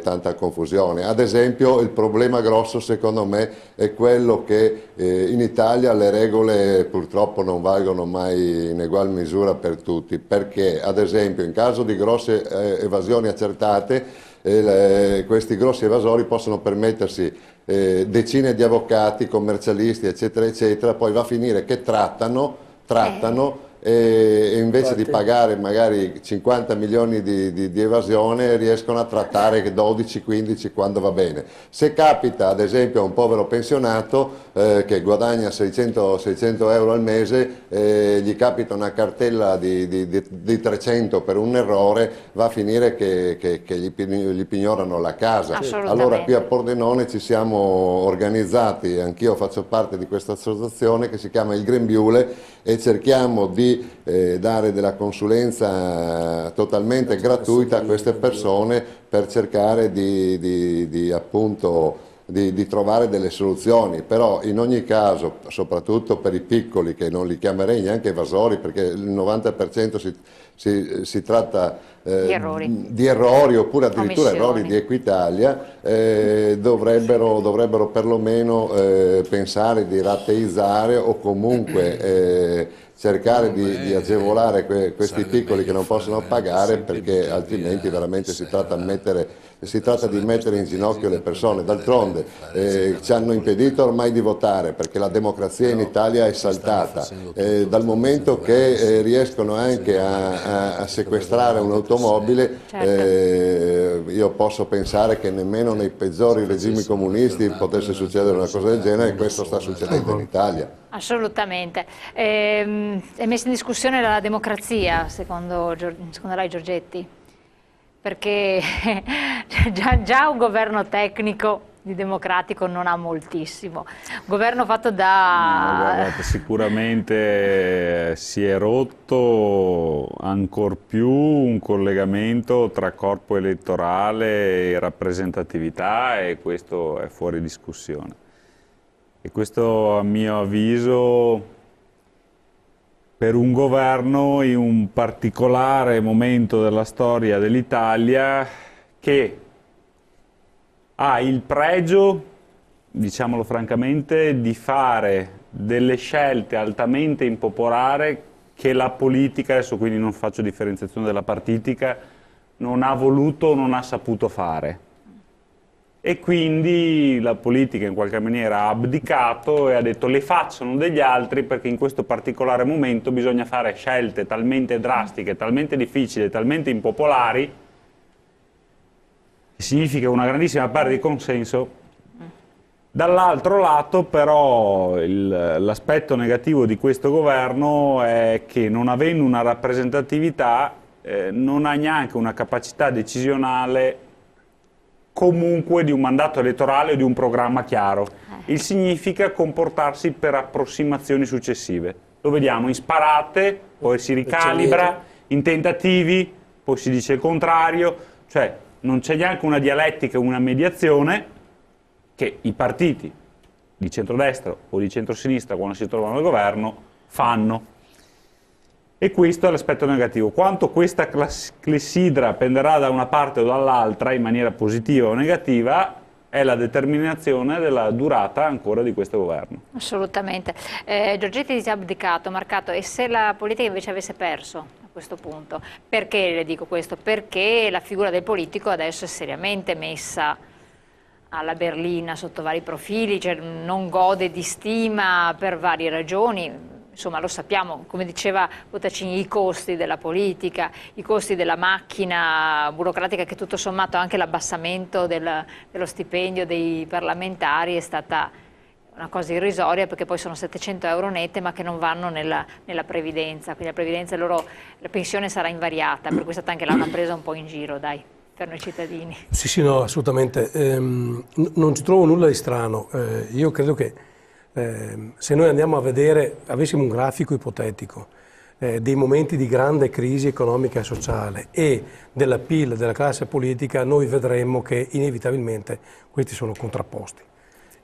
tanta confusione. Ad esempio, il problema grosso secondo me è quello che in Italia le regole purtroppo non valgono mai in egual misura per tutti, perché ad esempio in caso di grosse evasioni accertate, questi grossi evasori possono permettersi decine di avvocati, commercialisti, eccetera, eccetera, poi va a finire che trattano e invece di pagare magari 50 milioni di evasione riescono a trattare 12-15 quando va bene. Se capita ad esempio a un povero pensionato che guadagna 600 euro al mese, gli capita una cartella di 300 per un errore, va a finire che gli pignorano la casa. Allora qui a Pordenone ci siamo organizzati, anch'io faccio parte di questa associazione che si chiama il Grembiule, e cerchiamo di dare della consulenza totalmente gratuita a queste persone per cercare di trovare delle soluzioni. Però in ogni caso, soprattutto per i piccoli, che non li chiamerei neanche evasori, perché il 90% si tratta di errori oppure addirittura errori di Equitalia, dovrebbero perlomeno pensare di rateizzare o comunque cercare di agevolare questi piccoli che non possono pagare, perché altrimenti veramente si tratta di mettere in ginocchio le persone. D'altronde ci hanno impedito ormai di votare, perché la democrazia in Italia è saltata. Dal momento che riescono anche a sequestrare un'automobile, io posso pensare che nemmeno nei peggiori regimi comunisti potesse succedere una cosa del genere, e questo sta succedendo in Italia. Assolutamente. È messa in discussione la democrazia, secondo lei, Giorgetti? Perché già un governo tecnico di democratico non ha moltissimo. Governo fatto da... No, guardate, sicuramente si è rotto ancor più un collegamento tra corpo elettorale e rappresentatività, e questo è fuori discussione. E questo, a mio avviso, per un governo in un particolare momento della storia dell'Italia, che ha il pregio, diciamolo francamente, di fare delle scelte altamente impopolari che la politica, adesso quindi non faccio differenziazione della partitica, non ha voluto o non ha saputo fare. E quindi la politica in qualche maniera ha abdicato e ha detto le facciano degli altri, perché in questo particolare momento bisogna fare scelte talmente drastiche, talmente difficili, talmente impopolari, che significa una grandissima perdita di consenso. Dall'altro lato però l'aspetto negativo di questo governo è che, non avendo una rappresentatività, non ha neanche una capacità decisionale comunque di un mandato elettorale o di un programma chiaro. Il significa comportarsi per approssimazioni successive. Lo vediamo in sparate, poi si ricalibra in tentativi, poi si dice il contrario, cioè non c'è neanche una dialettica, una mediazione che i partiti di centrodestra o di centrosinistra, quando si trovano al governo, fanno. E questo è l'aspetto negativo. Quanto questa clessidra penderà da una parte o dall'altra in maniera positiva o negativa è la determinazione della durata ancora di questo governo. Assolutamente. Giorgetti dice abdicato, Marcato, e se la politica invece avesse perso a questo punto? Perché le dico questo? Perché la figura del politico adesso è seriamente messa alla berlina sotto vari profili, cioè non gode di stima per varie ragioni. Insomma, lo sappiamo, come diceva Bottacini, i costi della politica, i costi della macchina burocratica, che tutto sommato anche l'abbassamento dello stipendio dei parlamentari è stata una cosa irrisoria, perché poi sono 700 euro nette ma che non vanno nella previdenza, quindi la previdenza la pensione sarà invariata, per cui è stata anche là una presa un po' in giro, dai, per noi cittadini. Sì, no, assolutamente. Non ci trovo nulla di strano. Io credo che se noi andiamo a vedere, avessimo un grafico ipotetico dei momenti di grande crisi economica e sociale e dell'appeal della classe politica, noi vedremmo che inevitabilmente questi sono contrapposti.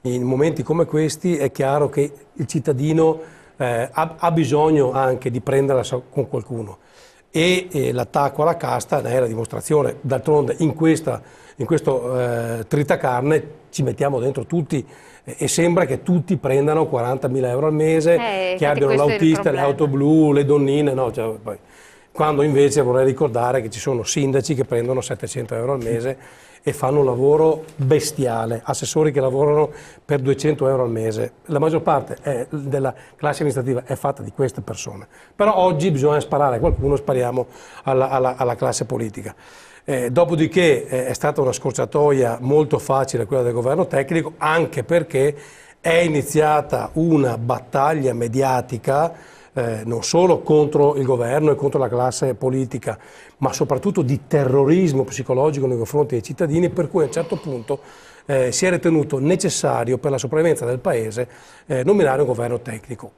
In momenti come questi è chiaro che il cittadino ha bisogno anche di prenderla con qualcuno e l'attacco alla casta ne è la dimostrazione. D'altronde in questo tritacarne ci mettiamo dentro tutti e sembra che tutti prendano 40.000 euro al mese, che abbiano l'autista, le auto blu, le donnine, no, cioè, poi, quando invece vorrei ricordare che ci sono sindaci che prendono 700 euro al mese e fanno un lavoro bestiale, assessori che lavorano per 200 euro al mese. La maggior parte della classe amministrativa è fatta di queste persone. Però oggi bisogna sparare a qualcuno, spariamo alla classe politica. Dopodiché è stata una scorciatoia molto facile quella del governo tecnico, anche perché è iniziata una battaglia mediatica non solo contro il governo e contro la classe politica, ma soprattutto di terrorismo psicologico nei confronti dei cittadini, per cui a un certo punto si è ritenuto necessario per la sopravvivenza del Paese nominare un governo tecnico.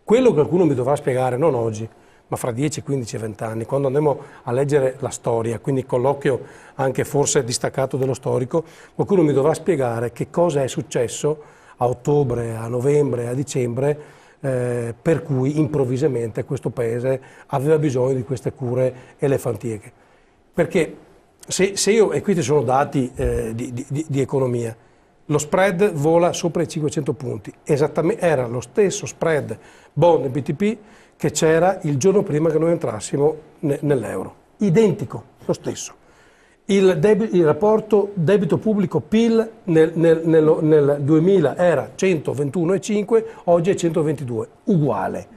Quello che qualcuno mi dovrà spiegare, non oggi, ma fra 10, 15 e 20 anni, quando andremo a leggere la storia, quindi con l'occhio anche forse distaccato dello storico, qualcuno mi dovrà spiegare che cosa è successo a ottobre, a novembre, a dicembre, per cui improvvisamente questo Paese aveva bisogno di queste cure elefantiache. Perché se io, e questi sono dati di economia, lo spread vola sopra i 500 punti, esattamente era lo stesso spread bond e BTP che c'era il giorno prima che noi entrassimo nell'euro, identico, lo stesso. Il rapporto debito pubblico-PIL nel 2000 era 121,5, oggi è 122, uguale.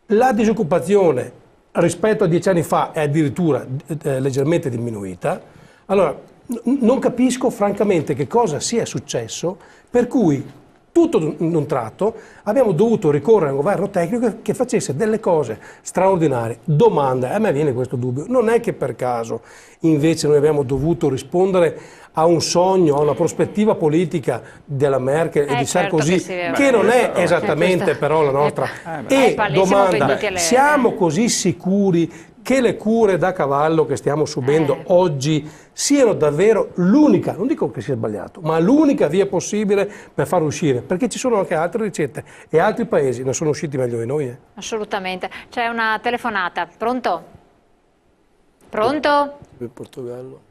La disoccupazione rispetto a 10 anni fa è addirittura leggermente diminuita. Allora, non capisco francamente che cosa sia successo per cui tutto in un tratto abbiamo dovuto ricorrere a un governo tecnico che facesse delle cose straordinarie. Domanda, a me viene questo dubbio, non è che per caso invece noi abbiamo dovuto rispondere a un sogno, a una prospettiva politica della Merkel e di Sarkozy, che non è esattamente però la nostra. E domanda, siamo così sicuri che le cure da cavallo che stiamo subendo oggi siano davvero l'unica, non dico che sia sbagliato, ma l'unica via possibile per far uscire? Perché ci sono anche altre ricette e altri paesi ne sono usciti meglio di noi. Assolutamente. C'è una telefonata. Pronto? Pronto? Il Portogallo.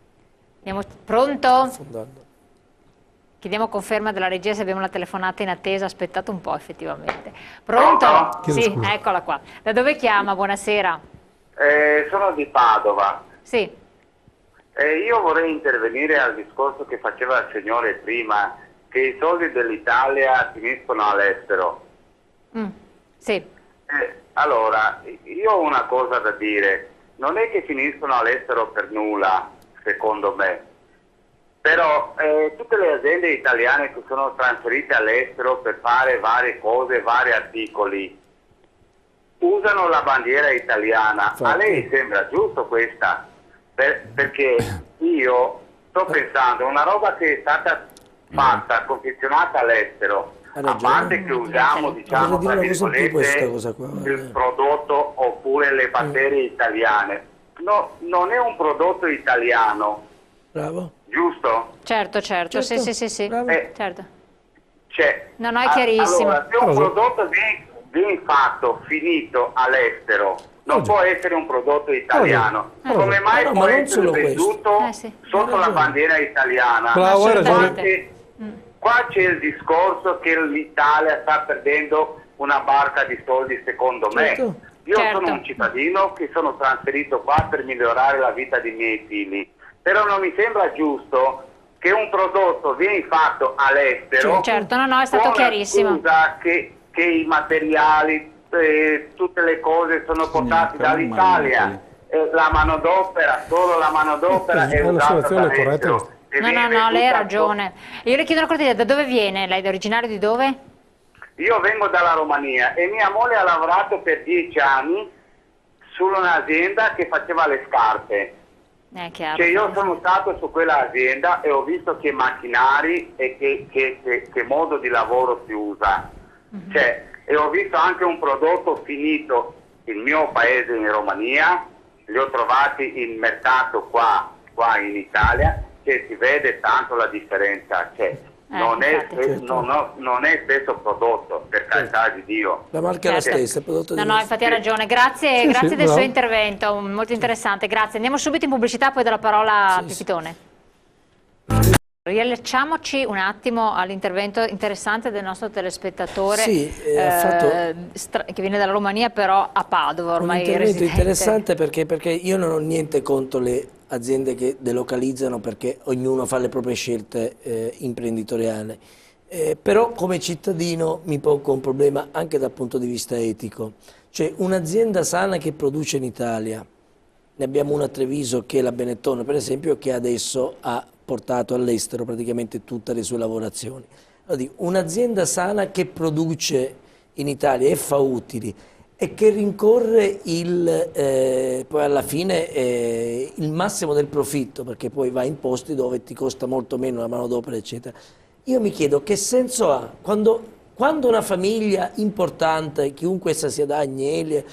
Pronto? Chiediamo conferma della regia se abbiamo una telefonata in attesa. Aspettate un po' effettivamente. Pronto? Sì, eccola qua. Da dove chiama? Buonasera. Sono di Padova. Sì. Io vorrei intervenire al discorso che faceva il signore prima, che i soldi dell'Italia finiscono all'estero. Sì. Allora, io ho una cosa da dire, non è che finiscono all'estero per nulla, secondo me, però tutte le aziende italiane che sono trasferite all'estero per fare varie cose, vari articoli, usano la bandiera italiana. A lei sembra giusto questa? Perché io sto pensando, una roba che è stata fatta, confezionata all'estero, a parte che usiamo, diciamo, tra virgolette, il prodotto oppure le batterie italiane, no, non è un prodotto italiano. Bravo. Giusto? Certo, certo. Sì. Certo. No, è chiarissimo. Allora, se un prodotto viene fatto, finito all'estero, non può essere un prodotto italiano. Come mai può essere venduto sotto la bandiera italiana? Bravo, hai ragione. Qua c'è il discorso che l'Italia sta perdendo una barca di soldi, secondo me. Io sono un cittadino che sono trasferito qua per migliorare la vita dei miei figli, però non mi sembra giusto che un prodotto viene fatto all'estero. Certo, è stato chiarissimo. Scusa che i materiali, tutte le cose sono portate dall'Italia, la manodopera, solo la manodopera è usata dall'estero. No, lei ha ragione. Io le chiedo una cortesia, da dove viene? Lei è originario di dove? Io vengo dalla Romania e mia moglie ha lavorato per 10 anni su un'azienda che faceva le scarpe. Chiaro. Io sono stato su quella azienda e ho visto che macchinari e che modo di lavoro si usa. E ho visto anche un prodotto finito il mio paese in Romania, li ho trovati in mercato qua in Italia, che si vede tanto la differenza. Non è stesso prodotto, per carità di Dio. La marca è la stessa, il prodotto infatti ha ragione. Grazie del suo intervento, molto interessante. Grazie. Andiamo subito in pubblicità, poi do la parola a Pipitone. Riallacciamoci un attimo all'intervento interessante del nostro telespettatore che viene dalla Romania, però a Padova ormai. Un intervento interessante perché io non ho niente contro le aziende che delocalizzano, perché ognuno fa le proprie scelte imprenditoriali, però come cittadino mi pongo un problema anche dal punto di vista etico. Cioè un'azienda sana che produce in Italia, ne abbiamo una a Treviso che è la Benetton per esempio, che adesso ha portato all'estero praticamente tutte le sue lavorazioni. Un'azienda sana che produce in Italia e fa utili e che rincorre poi alla fine il massimo del profitto, perché poi va in posti dove ti costa molto meno la manodopera, eccetera. Io mi chiedo che senso ha quando una famiglia importante, chiunque essa sia da Agnelli,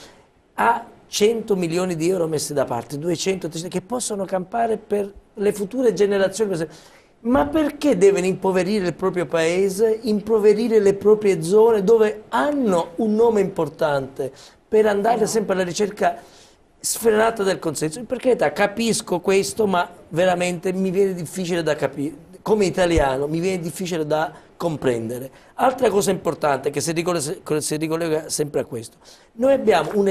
ha 100 milioni di euro messi da parte, 200, 300, che possono campare per le future generazioni. Ma perché devono impoverire il proprio paese, impoverire le proprie zone dove hanno un nome importante per andare sempre alla ricerca sfrenata del consenso? Per carità, capisco questo, ma veramente mi viene difficile da capire. Come italiano mi viene difficile da comprendere. Altra cosa importante che si ricollega sempre a questo. Noi abbiamo un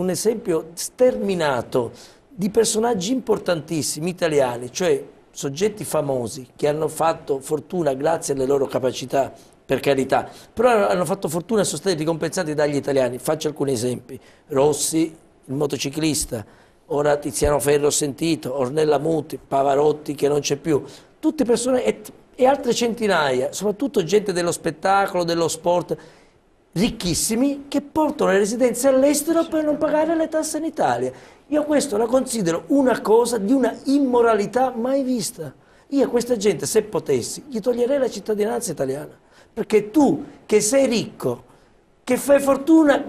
esempio sterminato di personaggi importantissimi italiani, cioè soggetti famosi che hanno fatto fortuna grazie alle loro capacità, per carità, però hanno fatto fortuna e sono stati ricompensati dagli italiani. Faccio alcuni esempi. Rossi, il motociclista, ora Tiziano Ferro ho sentito, Ornella Muti, Pavarotti che non c'è più, tutte persone e altre centinaia, soprattutto gente dello spettacolo, dello sport, ricchissimi che portano le residenze all'estero per non pagare le tasse in Italia. Io questo la considero una cosa di una immoralità mai vista. Io a questa gente, se potessi, gli toglierei la cittadinanza italiana. Perché tu, che sei ricco, che fai fortuna,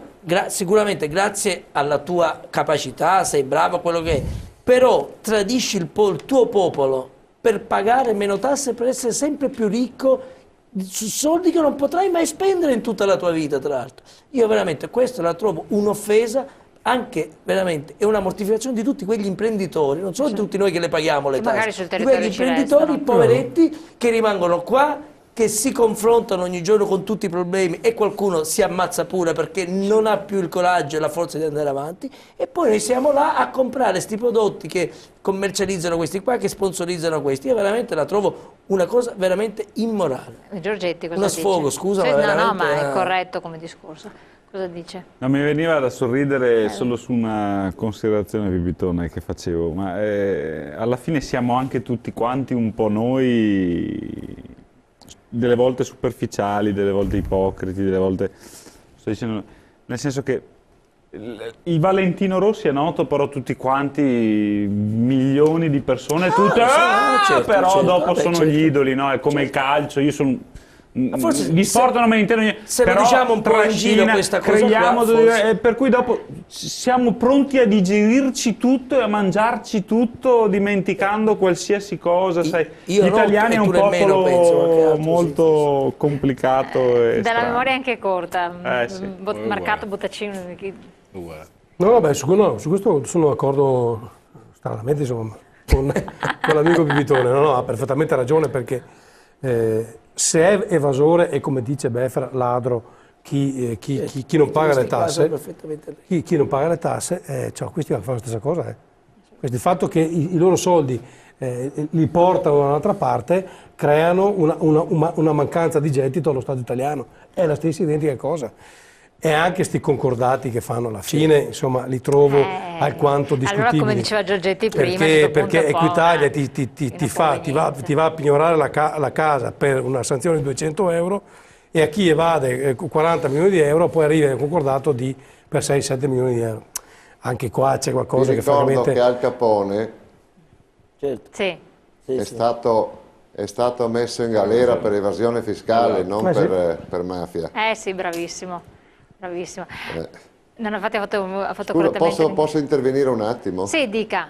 sicuramente grazie alla tua capacità, sei bravo a quello che è, però tradisci il tuo popolo per pagare meno tasse, per essere sempre più ricco, su soldi che non potrai mai spendere in tutta la tua vita, tra l'altro. Io veramente questo la trovo un'offesa, anche veramente è una mortificazione di tutti quegli imprenditori, non solo di tutti noi che le paghiamo le tasse, di quegli imprenditori poveretti che rimangono qua, che si confrontano ogni giorno con tutti i problemi e qualcuno si ammazza pure perché non ha più il coraggio e la forza di andare avanti, e poi noi siamo là a comprare questi prodotti che commercializzano questi qua, che sponsorizzano questi. Io veramente la trovo una cosa veramente immorale. Giorgetti, cosa uno dice? sfogo, scusa, sì, ma ma è corretto come discorso. Cosa dice? No, mi veniva da sorridere solo su una considerazione Pipitone che facevo, ma alla fine siamo anche tutti quanti un po' noi, delle volte superficiali, delle volte ipocriti, delle volte, sto dicendo, nel senso che il Valentino Rossi è noto, però tutti quanti, milioni di persone, tutte, però dopo sono gli idoli, no? È come il calcio, io sono gli sport non me ne intendo niente, se lo diciamo un po' in giro questa cosa qua, per cui dopo siamo pronti a digerirci tutto e a mangiarci tutto dimenticando qualsiasi cosa, sai. Gli italiani è un popolo molto complicato e dalla strano. memoria anche corta, marcato Bottacino. No, vabbè, su questo sono d'accordo stranamente, insomma, con l'amico Pipitone. No, ha perfettamente ragione, perché se è evasore e, come dice Befera, ladro chi non paga le tasse, chi non paga le tasse, cioè, questi fanno la stessa cosa. Il fatto che i loro soldi li portano da un'altra parte creano una mancanza di gettito allo Stato italiano. È la stessa identica cosa. E anche sti concordati che fanno alla fine, insomma, li trovo alquanto discutibili. Allora, come diceva Giorgetti prima, perché Equitalia ti va a pignorare la casa per una sanzione di 200 euro, e a chi evade 40 milioni di euro poi arriva il concordato per 6-7 milioni di euro. Anche qua c'è qualcosa che ricordo che Al Capone è stato messo in galera per evasione fiscale, non per mafia. Sì, bravissimo. Bravissimo. Non, infatti ha fatto correttamente. Posso intervenire un attimo? Sì, dica.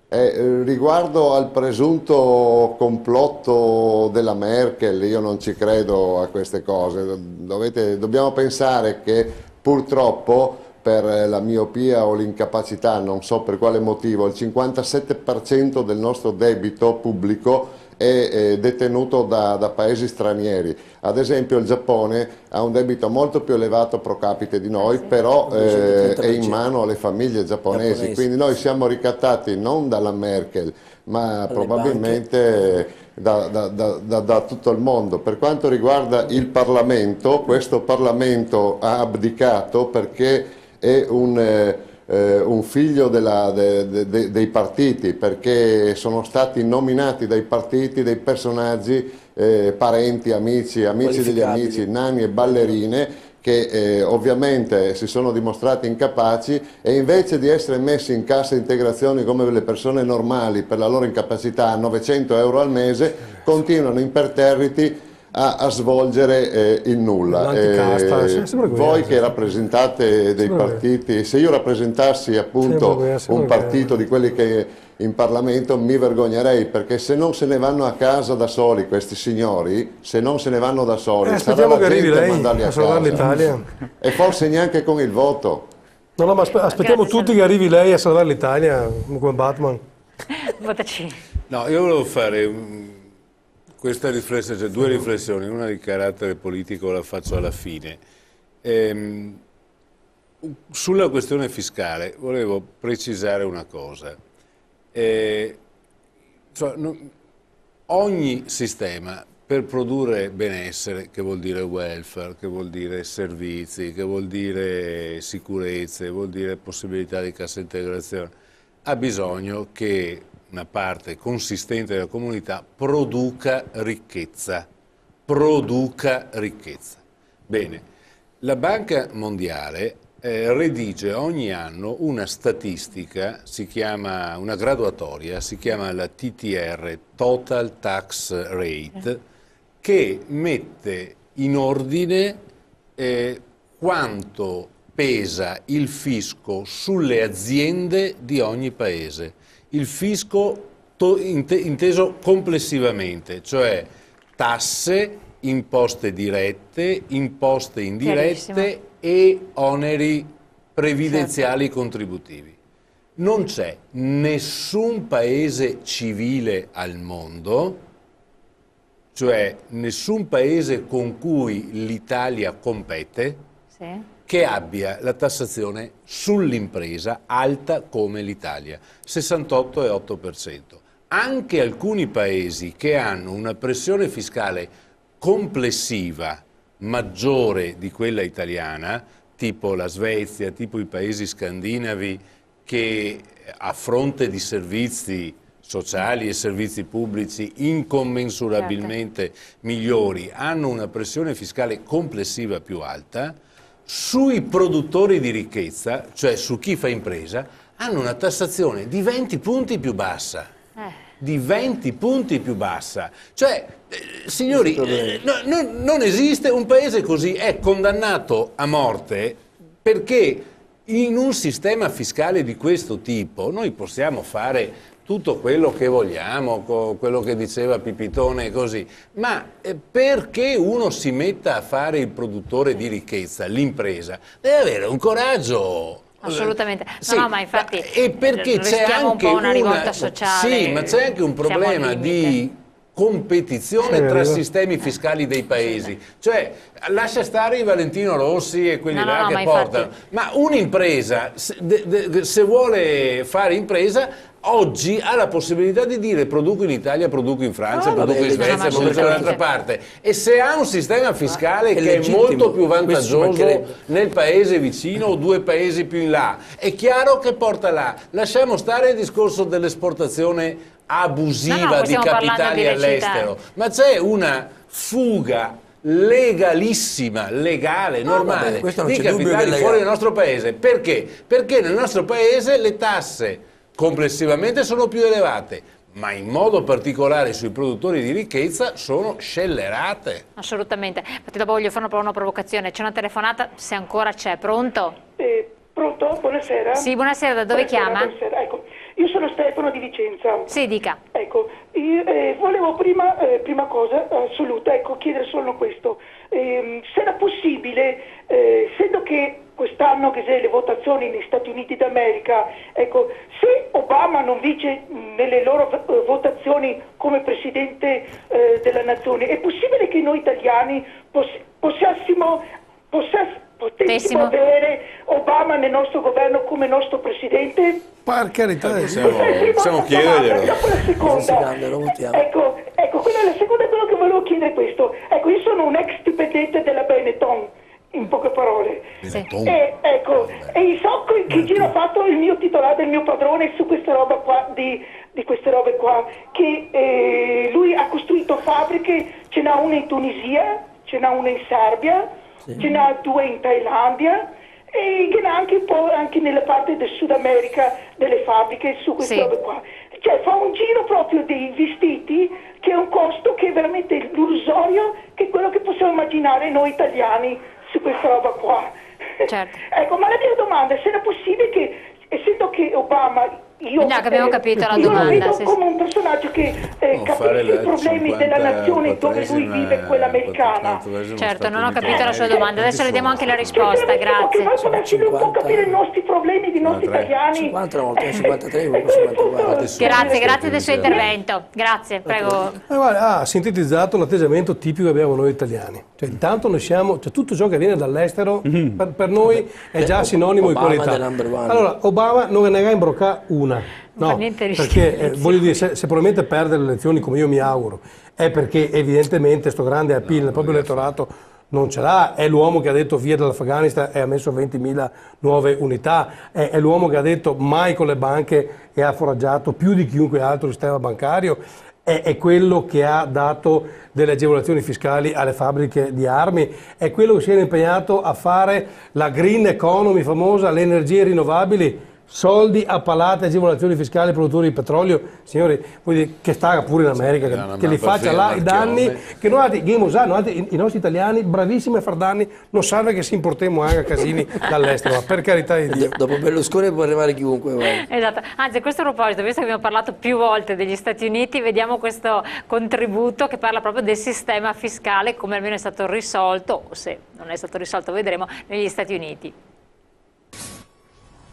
Riguardo al presunto complotto della Merkel, io non ci credo a queste cose. Dobbiamo pensare che purtroppo, per la miopia o l'incapacità, non so per quale motivo, il 57% del nostro debito pubblico è detenuto da paesi stranieri. Ad esempio il Giappone ha un debito molto più elevato pro capite di noi, però è in mano alle famiglie giapponesi, quindi noi siamo ricattati non dalla Merkel, ma probabilmente da tutto il mondo. Per quanto riguarda il Parlamento, questo Parlamento ha abdicato perché è un figlio dei partiti, perché sono stati nominati dai partiti dei personaggi, parenti, amici degli amici, nani e ballerine, che ovviamente si sono dimostrati incapaci, e invece di essere messi in cassa integrazione come le persone normali per la loro incapacità a 900 euro al mese, continuano imperterriti a svolgere il nulla. Voi che rappresentate dei partiti, se io rappresentassi appunto un partito di quelli che in Parlamento, mi vergognerei, perché se non se ne vanno a casa da soli questi signori, se non se ne vanno da soli, aspettiamo che arrivi lei a salvare l'Italia, e forse neanche con il voto. No, ma aspettiamo tutti che arrivi lei a salvare l'Italia come Batman. No, io volevo fare questa riflessione, cioè due riflessioni, una di carattere politico la faccio alla fine. Sulla questione fiscale volevo precisare una cosa. Ogni sistema per produrre benessere, che vuol dire welfare, che vuol dire servizi, che vuol dire sicurezze, vuol dire possibilità di cassa integrazione, ha bisogno che una parte consistente della comunità produca ricchezza. Bene, la Banca Mondiale redige ogni anno una statistica, una graduatoria, si chiama la TTR, Total Tax Rate, che mette in ordine quanto pesa il fisco sulle aziende di ogni paese. Il fisco inteso complessivamente, cioè tasse, imposte dirette, imposte indirette e oneri previdenziali contributivi. Non c'è nessun paese civile al mondo, cioè nessun paese con cui l'Italia compete, che abbia la tassazione sull'impresa alta come l'Italia, 68,8%. Anche alcuni paesi che hanno una pressione fiscale complessiva maggiore di quella italiana, tipo la Svezia, tipo i paesi scandinavi, che a fronte di servizi sociali e servizi pubblici incommensurabilmente migliori, hanno una pressione fiscale complessiva più alta, sui produttori di ricchezza, cioè su chi fa impresa, hanno una tassazione di 20 punti più bassa. di 20 punti più bassa. Cioè, signori, non esiste un paese così, è condannato a morte perché in un sistema fiscale di questo tipo noi possiamo fare tutto quello che vogliamo, quello che diceva Pipitone e così, ma perché uno si metta a fare il produttore di ricchezza, l'impresa, deve avere un coraggio. Assolutamente, sì, no, ma infatti e perché c'è anche un po' una rivolta sociale. Sì, ma c'è anche un problema di competizione tra sistemi fiscali dei paesi, cioè lascia stare i Valentino Rossi e quelli là che portano, infatti... ma un'impresa se vuole fare impresa oggi ha la possibilità di dire produco in Italia, produco in Francia, produco in Svezia, produco da un'altra parte, e se ha un sistema fiscale che è molto più vantaggioso nel paese vicino o 2 paesi più in là, è chiaro che porta là. Lasciamo stare il discorso dell'esportazione abusiva di capitali all'estero, ma c'è una fuga legalissima, legale, normale, di capitali fuori dal nostro paese. Perché? Perché nel nostro paese le tasse complessivamente sono più elevate, ma in modo particolare sui produttori di ricchezza sono scellerate. Assolutamente. Infatti dopo voglio fare una provocazione. C'è una telefonata, se ancora c'è. Pronto? Pronto? Buonasera. Sì, buonasera. Da dove chiama? Buonasera. Ecco, io sono Stefano di Vicenza. Sì, dica. Ecco, io, volevo prima cosa assoluta, ecco, chiedere solo questo. Se era possibile, essendo che quest'anno che le votazioni negli Stati Uniti d'America, ecco, se Obama non vince nelle loro votazioni come Presidente della Nazione, è possibile che noi italiani potessimo avere Obama nel nostro governo come nostro Presidente? Per carità, possiamo chiederglielo. La seconda, ecco, quella è la seconda cosa che volevo chiedere questo. Ecco, io sono un ex dipendente della Benetton, in poche parole. Sì. E so che giro ha fatto il mio titolare del mio padrone su questa roba qua, di queste robe qua, che lui ha costruito fabbriche, ce n'ha una in Tunisia, ce n'ha una in Serbia, ce n'ha 2 in Thailandia, e che n'ha anche un po' anche nella parte del Sud America delle fabbriche su queste robe qua. Cioè fa un giro proprio dei vestiti che è un costo che è veramente illusorio, che è quello che possiamo immaginare noi italiani su questa roba qua. Certo. Ecco, ma la mia domanda è se era possibile che, essendo che Obama, abbiamo capito la io domanda, lo vedo come un personaggio che capisce i problemi della nazione dove lui vive, quella americana. Certo, non ho capito la sua domanda, adesso le diamo anche la risposta, grazie. Che può capire i nostri problemi di nostri italiani. 50 volte 53, 54. Grazie del suo intervento, grazie, prego. Ha sintetizzato l'atteggiamento tipico che abbiamo noi italiani. Cioè, intanto noi siamo, cioè, tutto ciò che viene dall'estero per noi è già sinonimo di qualità. Allora, Obama non ne ha imbroccato una. No, perché voglio dire, se probabilmente perde le elezioni come io mi auguro, è perché evidentemente sto grande appeal nel proprio elettorato non ce l'ha, è l'uomo che ha detto via dall'Afghanistan e ha messo 20.000 nuove unità, è l'uomo che ha detto mai con le banche e ha foraggiato più di chiunque altro il sistema bancario, è quello che ha dato delle agevolazioni fiscali alle fabbriche di armi, è quello che si è impegnato a fare la green economy famosa, le energie rinnovabili, soldi a palate, agevolazioni fiscali ai produttori di petrolio. Signori, vuol dire che sta pure in America, che li faccia là i danni, che noi i nostri italiani bravissimi a far danni, non serve che si importiamo anche a casini dall'estero, ma per carità di Dio. Dopo Berlusconi può arrivare chiunque. Esatto, anzi a questo proposito, visto che abbiamo parlato più volte degli Stati Uniti, vediamo questo contributo che parla proprio del sistema fiscale, come almeno è stato risolto, o se non è stato risolto vedremo, negli Stati Uniti.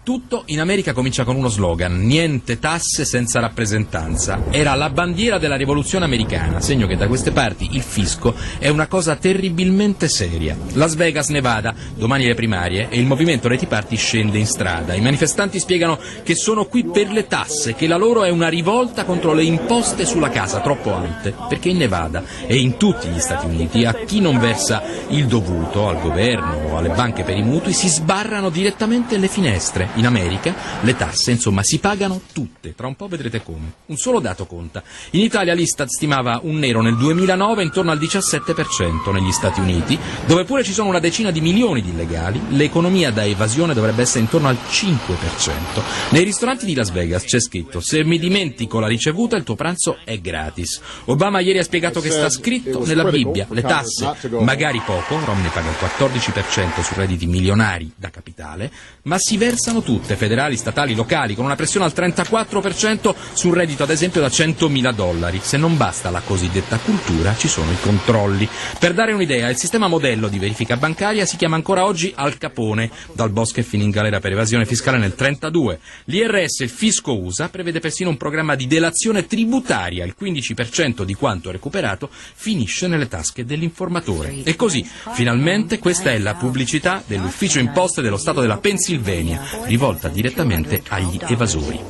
Tutto in America comincia con uno slogan: niente tasse senza rappresentanza. Era la bandiera della rivoluzione americana, segno che da queste parti il fisco è una cosa terribilmente seria. Las Vegas, Nevada, domani le primarie e il movimento dei Tea Party scende in strada. I manifestanti spiegano che sono qui per le tasse, che la loro è una rivolta contro le imposte sulla casa troppo alte, perché in Nevada e in tutti gli Stati Uniti a chi non versa il dovuto, al governo o alle banche per i mutui, si sbarrano direttamente le finestre. In America le tasse, insomma, si pagano tutte, tra un po' vedrete come. Un solo dato conta. In Italia l'Istat stimava un nero nel 2009 intorno al 17%, negli Stati Uniti, dove pure ci sono una decina di milioni di illegali, l'economia da evasione dovrebbe essere intorno al 5%. Nei ristoranti di Las Vegas c'è scritto: se mi dimentico la ricevuta il tuo pranzo è gratis. Obama ieri ha spiegato che sta scritto nella Bibbia: le tasse, magari poco, Romney paga il 14% su redditi milionari da capitale, ma si versano tutte, federali, statali, locali, con una pressione al 34% su un reddito ad esempio da $100.000. Se non basta la cosiddetta cultura, ci sono i controlli. Per dare un'idea, il sistema modello di verifica bancaria si chiama ancora oggi Al Capone, dal bosco e finì in galera per evasione fiscale nel 1932. L'IRS, il fisco USA, prevede persino un programma di delazione tributaria: il 15% di quanto recuperato finisce nelle tasche dell'informatore. E così, finalmente, questa è la pubblicità dell'ufficio imposte dello Stato della Pennsylvania, rivolta direttamente agli evasori.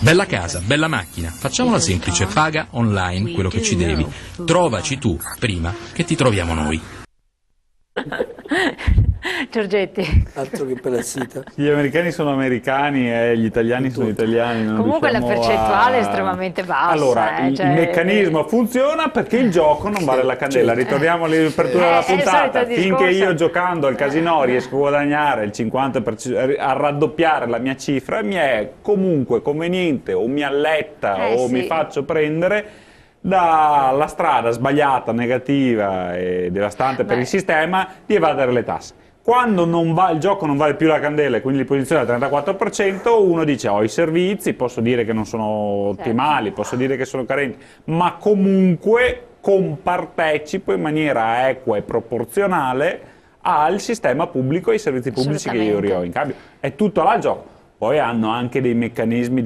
Bella casa, bella macchina, facciamola semplice, paga online quello che ci devi. Trovaci tu prima che ti troviamo noi. Giorgetti. Altro che per la sita. Gli americani sono americani e gli italiani sono italiani. Non Comunque la percentuale è a... estremamente bassa. Allora, il meccanismo funziona perché il gioco non vale la candela. Ritorniamo all'apertura della puntata. Finché io giocando al casino riesco a guadagnare il 50%, a raddoppiare la mia cifra, mi è comunque conveniente o mi alletta o mi faccio prendere dalla strada sbagliata, negativa e devastante per il sistema di evadere le tasse. Quando il gioco non vale più la candela e quindi li posiziona al 34%, uno dice: ho i servizi, posso dire che non sono ottimali, posso dire che sono carenti, ma comunque compartecipo in maniera equa e proporzionale al sistema pubblico e ai servizi pubblici che io ho in cambio. È tutto là gioco. Poi hanno anche dei meccanismi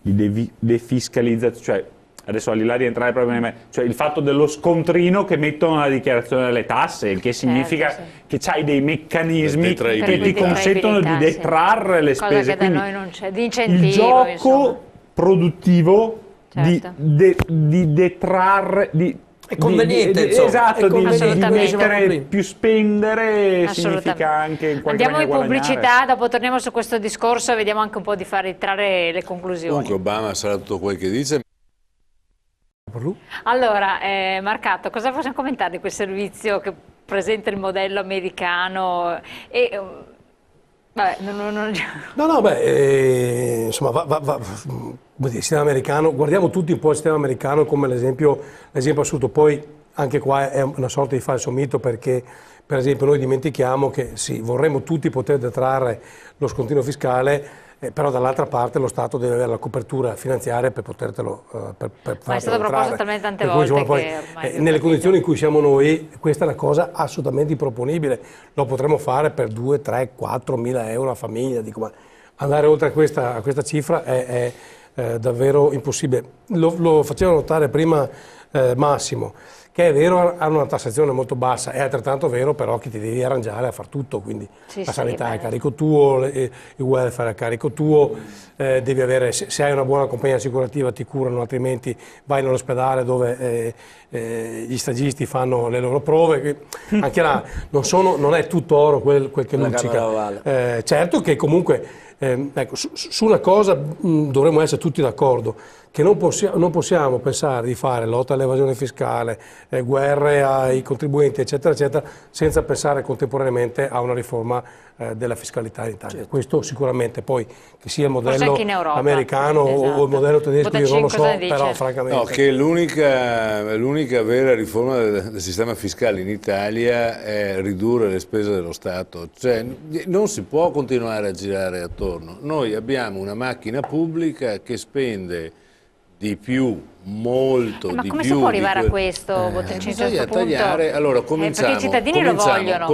di defiscalizzazione, cioè adesso al di là di entrare proprio cioè il fatto dello scontrino che mettono nella dichiarazione delle tasse, il che significa che c'hai dei meccanismi che ti consentono di detrarre le spese. Cosa che da noi non c'è, di incentivo. Il gioco produttivo di detrarre, è conveniente, esatto, di mettere più spendere significa anche in qualche Andiamo in maniera pubblicità, dopo torniamo su questo discorso e vediamo anche un po' di far ritrarre le conclusioni. Comunque Obama sarà tutto quel che dice. Allora, Marcato, cosa possiamo commentare di quel servizio che presenta il modello americano? E, vabbè, insomma, il sistema americano, guardiamo tutti un po' il sistema americano come l'esempio assoluto. Poi anche qua è una sorta di falso mito, perché per esempio noi dimentichiamo che sì, vorremmo tutti poter detrarre lo scontrino fiscale, però dall'altra parte lo Stato deve avere la copertura finanziaria per potertelo ma è stato proposto talmente tante volte che nelle condizioni in cui siamo noi questa è una cosa assolutamente improponibile. Lo potremmo fare per 2, 3, 4 mila euro a famiglia, dico, ma andare oltre a questa cifra è davvero impossibile. Lo faceva notare prima Massimo, che è vero, hanno una tassazione molto bassa, è altrettanto vero però che ti devi arrangiare a far tutto, quindi la sanità è a carico tuo, il welfare è a carico tuo, devi avere, se hai una buona compagnia assicurativa ti curano, altrimenti vai nell'ospedale dove gli stagisti fanno le loro prove, anche là non è tutto oro quel che luccica. Certo che comunque ecco, su una cosa dovremmo essere tutti d'accordo, che non possiamo pensare di fare lotta all'evasione fiscale, guerre ai contribuenti, eccetera, eccetera, senza pensare contemporaneamente a una riforma della fiscalità in Italia. Certo. Questo sicuramente, poi che sia il modello americano o il modello tedesco, io non lo so, però francamente... No, che l'unica vera riforma del sistema fiscale in Italia è ridurre le spese dello Stato, cioè non si può continuare a girare attorno. Noi abbiamo una macchina pubblica che spende di più, molto di più. Ma come si può arrivare a questo? Bisogna tagliare. Allora perché i cittadini lo vogliono.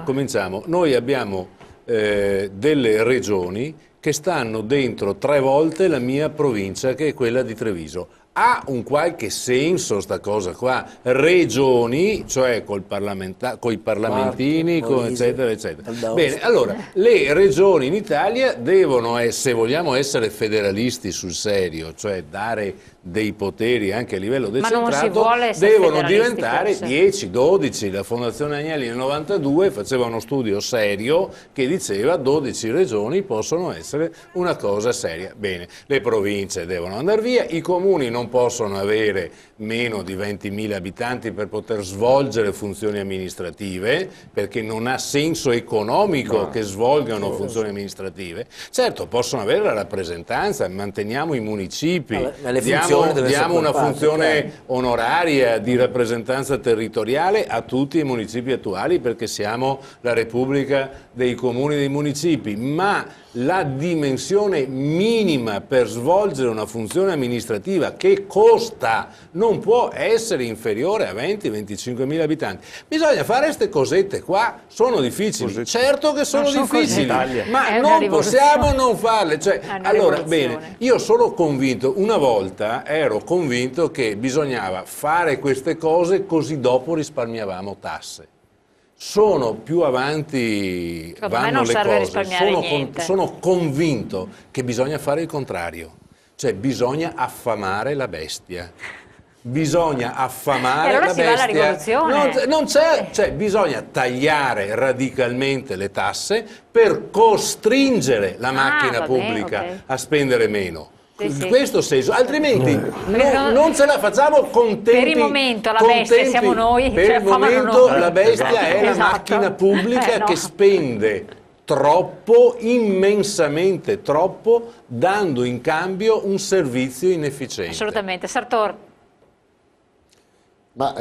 Cominciamo. Noi abbiamo delle regioni che stanno dentro 3 volte la mia provincia, che è quella di Treviso. ha un qualche senso sta cosa qua. Regioni, cioè coi parlamentini, eccetera, eccetera. Bene, allora, le regioni in Italia devono, se vogliamo essere federalisti sul serio, cioè dare dei poteri anche a livello decentrato, devono diventare forse 10, 12. La Fondazione Agnelli nel 92 faceva uno studio serio che diceva 12 regioni possono essere una cosa seria. Bene, le province devono andare via, i comuni non possono avere meno di 20.000 abitanti per poter svolgere funzioni amministrative, perché non ha senso economico che svolgano funzioni amministrative. Certo, possono avere la rappresentanza, manteniamo i municipi, diamo una funzione onoraria di rappresentanza territoriale a tutti i municipi attuali, perché siamo la Repubblica dei comuni e dei municipi, ma la dimensione minima per svolgere una funzione amministrativa che costa non può essere inferiore a 20-25.000 abitanti. Bisogna fare queste cosette qua, sono difficili, certo che sono difficili, ma non possiamo non farle. Cioè, allora, bene, io sono convinto, una volta ero convinto che bisognava fare queste cose così dopo risparmiavamo tasse. Sono più avanti, vanno le cose, sono convinto che bisogna fare il contrario, cioè bisogna affamare la bestia. Bisogna affamare allora la si va alla bestia, rivoluzione. non c'è, cioè bisogna tagliare radicalmente le tasse per costringere la macchina pubblica a spendere meno. In questo senso, altrimenti non ce la facciamo con tempi. Per il momento la bestia siamo noi. Per il momento la bestia è la macchina pubblica che spende troppo, immensamente troppo, dando in cambio un servizio inefficiente. Assolutamente. Sartor. Ma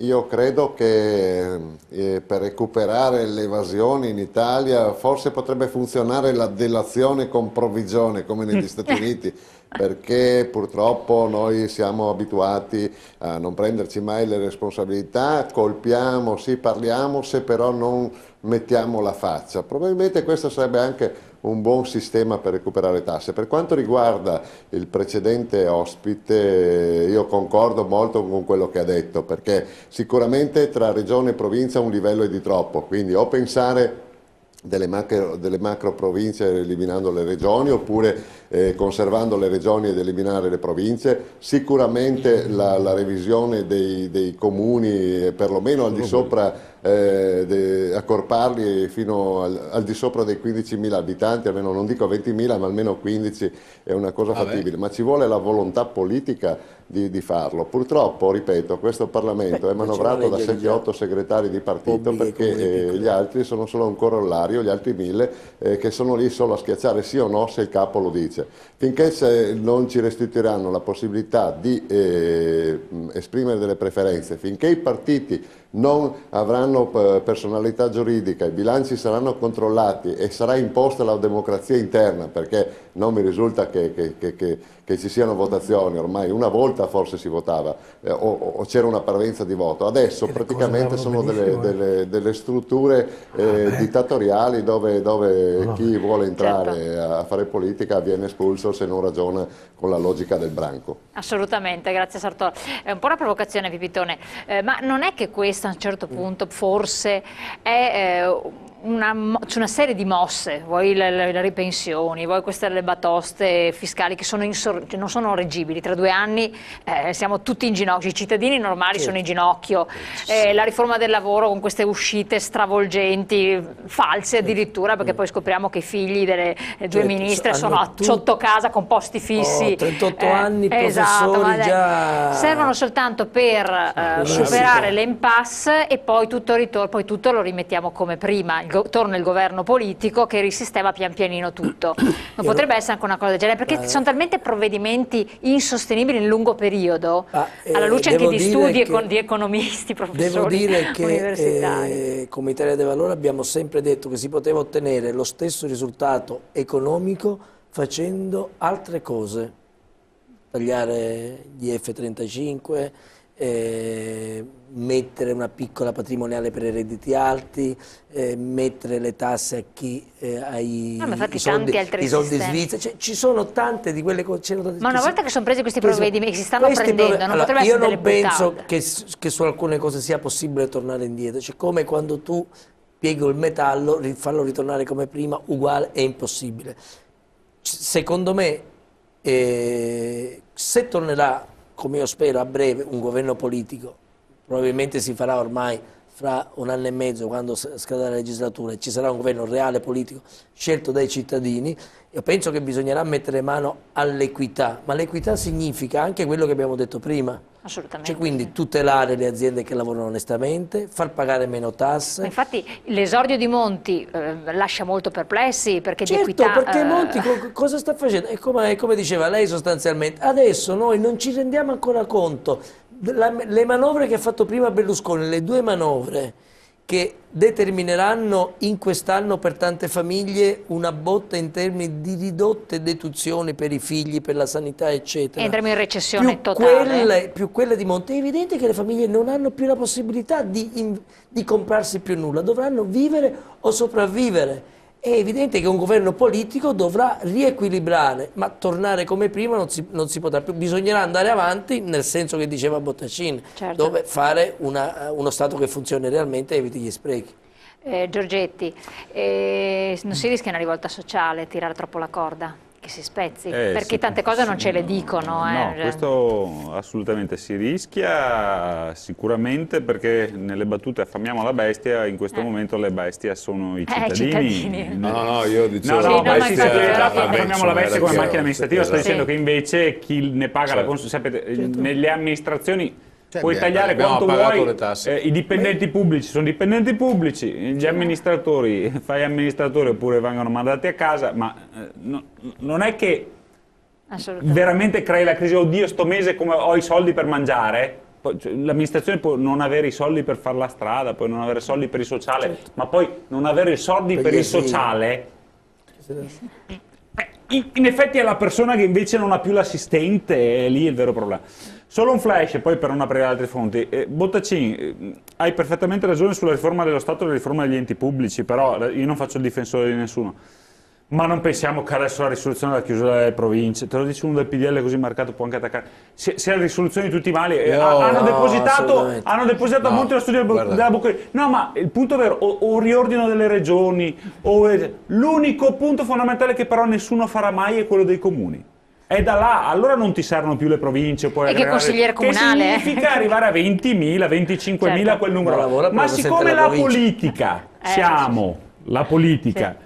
io credo che per recuperare l'evasione in Italia forse potrebbe funzionare la delazione con provvigione come negli Stati Uniti, perché purtroppo noi siamo abituati a non prenderci mai le responsabilità, colpiamo, sì parliamo, se però non mettiamo la faccia. Probabilmente questo sarebbe anche un buon sistema per recuperare tasse. Per quanto riguarda il precedente ospite, io concordo molto con quello che ha detto, perché sicuramente tra regione e provincia un livello è di troppo, quindi o pensare delle macro province eliminando le regioni, oppure conservando le regioni ed eliminare le province. Sicuramente la revisione dei comuni, perlomeno al di sopra, accorparli fino al di sopra dei 15.000 abitanti, almeno non dico 20.000 ma almeno 15, è una cosa fattibile, ma ci vuole la volontà politica di farlo. Purtroppo, ripeto, questo Parlamento è manovrato da 7-8 segretari di partito, perché gli altri sono solo un corollario, gli altri 1.000 che sono lì solo a schiacciare sì o no se il capo lo dice. Finché non ci restituiranno la possibilità di esprimere delle preferenze, finché i partiti non avranno personalità giuridica, i bilanci saranno controllati e sarà imposta la democrazia interna, perché non mi risulta che ci siano votazioni. Ormai una volta forse si votava o c'era una parvenza di voto, adesso praticamente sono delle strutture dittatoriali dove chi vuole entrare a fare politica viene espulso se non ragiona con la logica del branco. Assolutamente, grazie Sartor. È un po' una provocazione, Pipitone, ma non è che questa a un certo punto forse è c'è una serie di mosse, vuoi le ripensioni, vuoi queste le batoste fiscali che sono non sono reggibili. Tra 2 anni siamo tutti in ginocchio, i cittadini normali sono in ginocchio, la riforma del lavoro con queste uscite stravolgenti, false addirittura, perché poi scopriamo che i figli delle 2 ministre sono sotto casa con posti fissi. 38 anni, professori già... Servono soltanto per superare l'impasse e poi tutto lo rimettiamo come prima. Torna il governo politico che risistema pian pianino tutto. Non potrebbe essere anche una cosa del genere, perché sono talmente provvedimenti insostenibili in lungo periodo, alla luce anche di studi di economisti, professori universitari. Devo dire che come Italia dei Valori abbiamo sempre detto che si poteva ottenere lo stesso risultato economico facendo altre cose, tagliare gli F-35, mettere una piccola patrimoniale per i redditi alti, mettere le tasse a chi ha i soldi svizzeri, cioè, ci sono tante di quelle cose. Ma una volta che sono presi questi provvedimenti, si stanno prendendo, non potrebbe essere delle buttate. Io non penso che su alcune cose sia possibile tornare indietro, cioè come quando tu pieghi il metallo, farlo ritornare come prima, uguale, è impossibile. Secondo me, se tornerà, come io spero, a breve un governo politico, probabilmente si farà ormai fra 1 anno e mezzo, quando scadrà la legislatura, e ci sarà un governo reale politico scelto dai cittadini, io penso che bisognerà mettere mano all'equità, ma l'equità significa anche quello che abbiamo detto prima. Assolutamente. Cioè, quindi tutelare le aziende che lavorano onestamente, far pagare meno tasse. Infatti l'esordio di Monti lascia molto perplessi, perché certo, di equità... perché Monti cosa sta facendo? È come diceva lei sostanzialmente, adesso noi non ci rendiamo ancora conto, le manovre che ha fatto prima Berlusconi, le 2 manovre che determineranno in quest'anno per tante famiglie una botta in termini di ridotte deduzioni per i figli, per la sanità, eccetera. Entriamo in recessione totale. Più quelle di Monti. È evidente che le famiglie non hanno più la possibilità di comprarsi più nulla, dovranno vivere o sopravvivere. È evidente che un governo politico dovrà riequilibrare, ma tornare come prima non si potrà più. Bisognerà andare avanti nel senso che diceva Bottacin, certo, dove fare uno Stato che funzioni realmente e eviti gli sprechi. Giorgetti, non si rischia una rivolta sociale, tirare troppo la corda? Che si spezzi, perché tante cose non ce le dicono. No, questo assolutamente si rischia, sicuramente, perché nelle battute affamiamo la bestia, in questo momento le bestie sono i cittadini. No, io dicevo affamiamo la bestia come macchina amministrativa, sto dicendo che invece chi ne paga la nelle amministrazioni puoi tagliare quanto vuoi, i dipendenti pubblici sono dipendenti pubblici, gli amministratori, fai amministratori oppure vengono mandati a casa, ma non è che veramente crei la crisi, oddio sto mese come ho i soldi per mangiare, l'amministrazione può non avere i soldi per fare la strada, puoi non avere soldi per il sociale, ma poi non avere i soldi per il sociale, in effetti è la persona che invece non ha più l'assistente, è lì il vero problema. Solo un flash, e poi per non aprire altre fonti. Bottacin, hai perfettamente ragione sulla riforma dello Stato e la riforma degli enti pubblici, però io non faccio il difensore di nessuno. Ma non pensiamo che adesso la risoluzione della chiusura delle province, te lo dice uno del PDL così marcato, può anche attaccare, sia la risoluzione di tutti i mali, hanno depositato a monte lo studio della Bocconi. No, ma il punto vero, o un riordino delle regioni, l'unico punto fondamentale che però nessuno farà mai è quello dei comuni. È da là, allora non ti servono più le province, puoi che consigliere comunale, che significa arrivare a 20.000, 25.000, quel numero. Ma siccome la politica, la politica,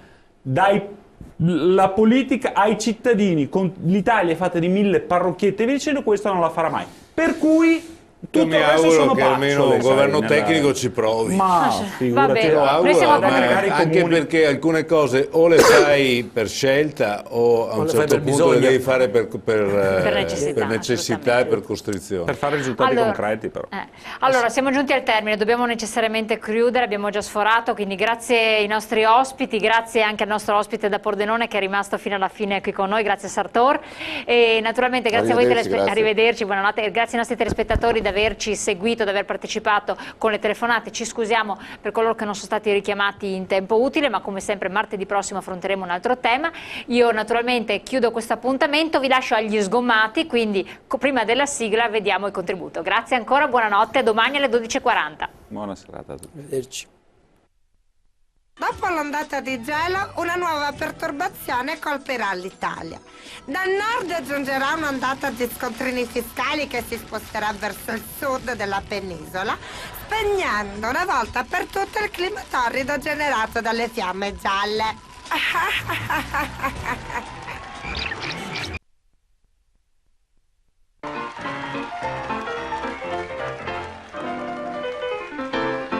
la politica ai cittadini, l'Italia è fatta di 1000 parrocchiette, dicendo questo non la farà mai. Per cui io mi auguro che almeno un governo tecnico ci provi. Ma figurati, anche perché alcune cose o le fai per scelta o a un certo punto le devi fare per necessità e per costrizione. Per fare risultati concreti però. Allora siamo giunti al termine, dobbiamo necessariamente chiudere, abbiamo già sforato, quindi grazie ai nostri ospiti, grazie anche al nostro ospite da Pordenone che è rimasto fino alla fine qui con noi, grazie Sartor, e naturalmente grazie a voi, arrivederci, buonanotte, grazie ai nostri telespettatori di averci seguito, di aver partecipato con le telefonate. Ci scusiamo per coloro che non sono stati richiamati in tempo utile, ma come sempre martedì prossimo affronteremo un altro tema. Io naturalmente chiudo questo appuntamento, vi lascio agli sgommati, quindi prima della sigla vediamo il contributo. Grazie ancora, buonanotte, a domani alle 12:40. Buona serata a tutti. Arrivederci. Dopo l'ondata di gelo, una nuova perturbazione colpirà l'Italia. Dal nord aggiungerà un'ondata di scontrini fiscali che si sposterà verso il sud della penisola, spegnendo una volta per tutte il clima torrido generato dalle fiamme gialle.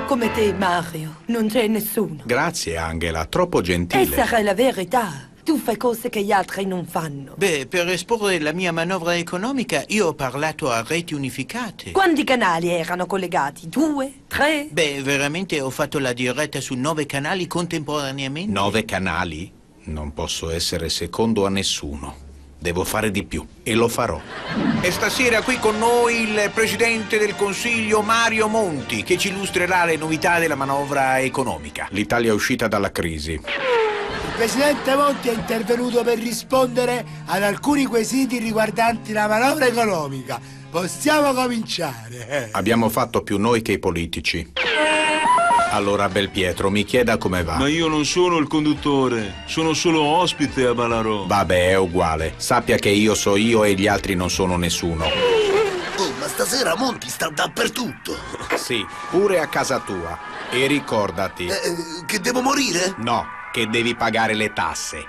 Come te, Mario, non c'è nessuno. Grazie, Angela, troppo gentile. Essa è la verità. Tu fai cose che gli altri non fanno. Beh, per esporre la mia manovra economica io ho parlato a reti unificate. Quanti canali erano collegati? 2? 3? Beh, veramente ho fatto la diretta su 9 canali contemporaneamente. 9 canali? Non posso essere secondo a nessuno. devo fare di più e lo farò. E stasera qui con noi il Presidente del Consiglio Mario Monti, che ci illustrerà le novità della manovra economica. L'Italia è uscita dalla crisi. Il Presidente Monti è intervenuto per rispondere ad alcuni quesiti riguardanti la manovra economica. Possiamo cominciare. Abbiamo fatto più noi che i politici. Allora, Belpietro, mi chieda come va. Ma io non sono il conduttore, sono solo ospite a Ballarò. Vabbè, è uguale. Sappia che io so io e gli altri non sono nessuno. Oh, ma stasera Monti sta dappertutto. Sì, pure a casa tua. E ricordati... che devo morire? No, che devi pagare le tasse.